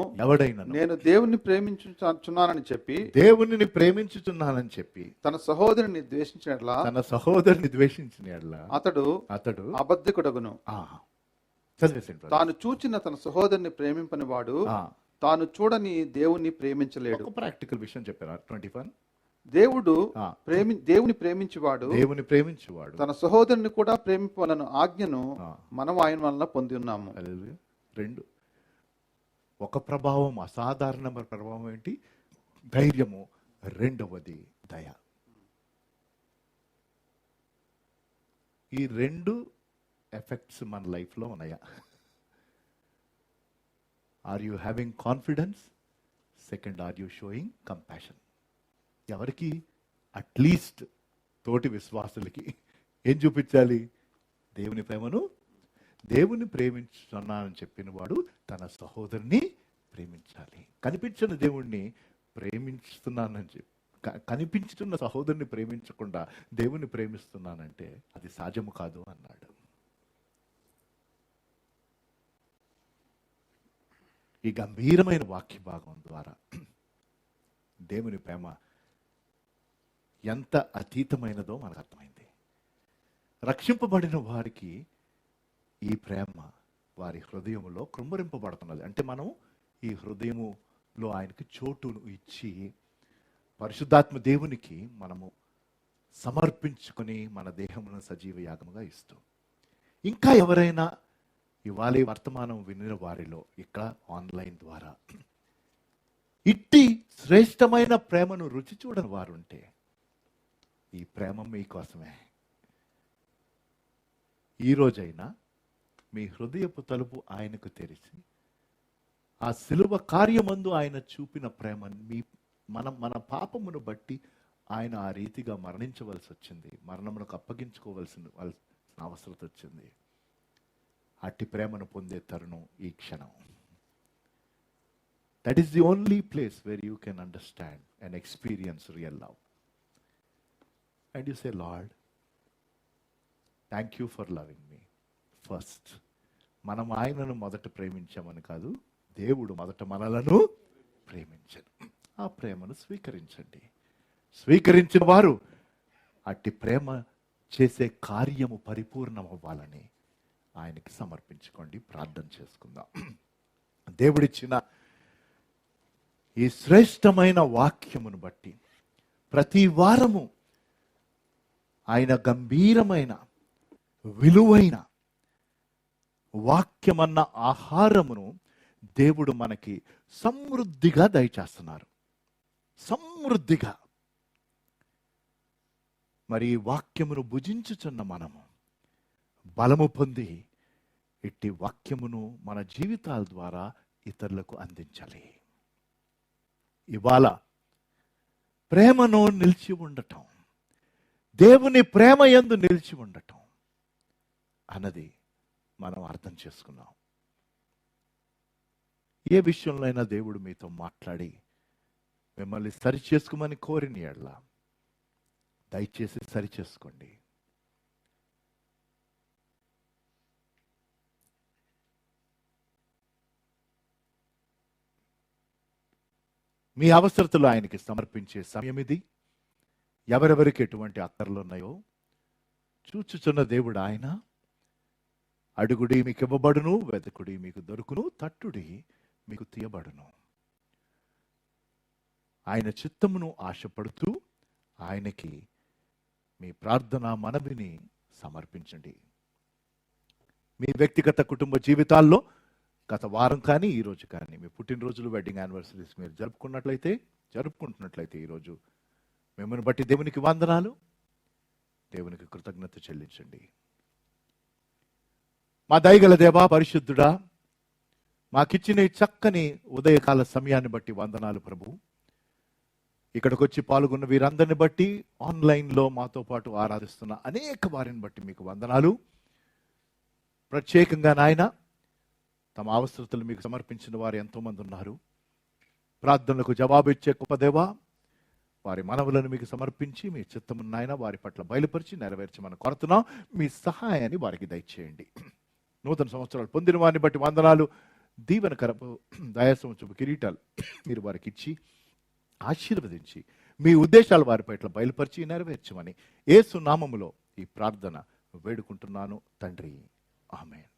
నేను దేవుని ప్రేమించుచున్నానని చెప్పి తన సహోదరుని ద్వేషించిన యెడల అతడు అబద్ధికుడగును. తాను చూచిన తన సహోదరుని ప్రేమింపని వాడు తాను చూడని దేవుని ప్రేమించలేడు. ప్రాక్టికల్ విషయం చెప్పారు. 21 దేవుని ప్రేమించువాడు తన సహోదరుని కూడా ప్రేమింపవలన ఆజ్ఞను మనం ఆయన వలన పొంది ఉన్నాము. రెండు, ఒక ప్రభావం, అసాధారణ ప్రభావం ఏంటి? ధైర్యము. రెండవది దయ. ఈ రెండు ఎఫెక్ట్స్ మన లైఫ్లో ఉన్నాయా? Are you having confidence? Second, are you showing compassion? ఎవరికి? అట్లీస్ట్ తోటి విశ్వాసులకి ఏం చూపించాలి? దేవుని ప్రేమను. దేవుని ప్రేమించుతున్నానని చెప్పిన వాడు తన సహోదరుని ప్రేమించాలి. కనిపించిన దేవుణ్ణి ప్రేమించుతున్నానని చెప్పి, కనిపించుతున్న సహోదరుని ప్రేమించకుండా దేవుని ప్రేమిస్తున్నానంటే అది సాధ్యము కాదు అన్నాడు. ఈ గంభీరమైన వాక్య భాగం ద్వారా దేవుని ప్రేమ ఎంత అతీతమైనదో మనకు అర్థమైంది. రక్షింపబడిన వారికి ఈ ప్రేమ వారి హృదయములో కృంభరింపబడుతున్నది. అంటే మనం ఈ హృదయములో ఆయనకి చోటును ఇచ్చి పరిశుద్ధాత్మ దేవునికి మనము సమర్పించుకొని మన దేహమును సజీవ యాగముగా ఇస్తూ, ఇంకా ఎవరైనా ఇవాళ వర్తమానం వినిన వారిలో ఇక్కడ ఆన్లైన్ ద్వారా ఇట్టి శ్రేష్టమైన ప్రేమను రుచి చూడని వారుంటే ఈ ప్రేమ మీకోసమే. ఈరోజైనా మీ హృదయపు తలుపు ఆయనకు తెరిచి ఆ సిలువ కార్యమందు ఆయన చూపిన ప్రేమని మన పాపమును బట్టి ఆయన ఆ రీతిగా మరణించవలసి వచ్చింది, మరణమునకు అప్పగించుకోవలసిన అవసరం వచ్చింది. అట్టి ప్రేమను పొందే తరుణం ఈ క్షణం. That is the only place where you can understand and experience real love. And you say, lord, thank you for loving me first. మనం ఆయనను మొదట ప్రేమించామని కాదు, దేవుడు మొదట మనలను ప్రేమించను. ఆ ప్రేమను స్వీకరించండి. స్వీకరించిన వారు అట్టి ప్రేమ చేసే కార్యము పరిపూర్ణం అవ్వాలని ఆయనకి సమర్పించుకోండి. ప్రార్థన చేసుకుందాం. దేవుడిచ్చిన ఈ శ్రేష్టమైన వాక్యమును బట్టి ప్రతి వారము ఆయన గంభీరమైన విలువైన వాక్యమన్న ఆహారమును దేవుడు మనకి సమృద్ధిగా దయచేస్తున్నారు. సమృద్ధిగా. మరి ఈ వాక్యమును భుజించుచున్న మనము బలము పొంది ఇట్టి వాక్యమును మన జీవితాల ద్వారా ఇతరులకు అందించాలి. ఇవాళ ప్రేమను నిలిచి ఉండటం, దేవుని ప్రేమ యందు నిలిచి ఉండటం అన్నది మనం అర్థం చేసుకున్నాం. ఏ విషయంలో అయినా దేవుడు మీతో మాట్లాడి మిమ్మల్ని సరి చేసుకోమని కోరిన యెడల దయచేసి సరి చేసుకోండి. మీ అవసరతలు ఆయనకి సమర్పించే సమయం ఇది. ఎవరెవరికి ఎటువంటి అక్కర్లు ఉన్నాయో చూచుచున్న దేవుడు ఆయన. అడుగుడి మీకు ఇవ్వబడును, వెతకుడి మీకు దొరుకును, తట్టుడి మీకు తీయబడును. ఆయన చిత్తమును ఆశపడుతూ ఆయనకి మీ ప్రార్థన మనవిని సమర్పించండి. మీ వ్యక్తిగత కుటుంబ జీవితాల్లో గత వారం కానీ ఈరోజు కానీ మీ పుట్టినరోజులు, వెడ్డింగ్ యానివర్సరీస్ మీరు జరుపుకుంటున్నట్లయితే ఈరోజు మిమ్మల్ని బట్టి దేవునికి వందనాలు, దేవునికి కృతజ్ఞత చెల్లించండి. మా దయగల దేవా, పరిశుద్ధుడా, మాకిచ్చిన ఈ చక్కని ఉదయకాల సమయాన్ని బట్టి వందనాలు ప్రభు. ఇక్కడికి వచ్చి పాల్గొన్న వీరందరిని బట్టి, ఆన్లైన్లో మాతో పాటు ఆరాధిస్తున్న అనేక వారిని బట్టి మీకు వందనాలు. ప్రత్యేకంగా నాయన, తమ అవసరతలు మీకు సమర్పించిన వారు ఎంతోమంది ఉన్నారు. ప్రార్థనలకు జవాబు ఇచ్చే గొప్ప దేవా, వారి మనవులను మీకు సమర్పించి మీ చిత్తమును నాయన వారి పట్ల బయలుపరిచి నెరవేర్చమని కోరుతున్నాం. మీ సహాయాన్ని వారికి దయచేయండి. నూతన సంవత్సరాలు పొందిన వారిని బట్టి వందనాలు. దీవెనకరపు దయాసంవత్సరపు కిరీటాలు మీరు వారికి ఇచ్చి ఆశీర్వదించి మీ ఉద్దేశాలు వారి పట్ల బయలుపరిచి నెరవేర్చమని యేసు నామములో ఈ ప్రార్థన వేడుకుంటున్నాను తండ్రి. ఆమేన్.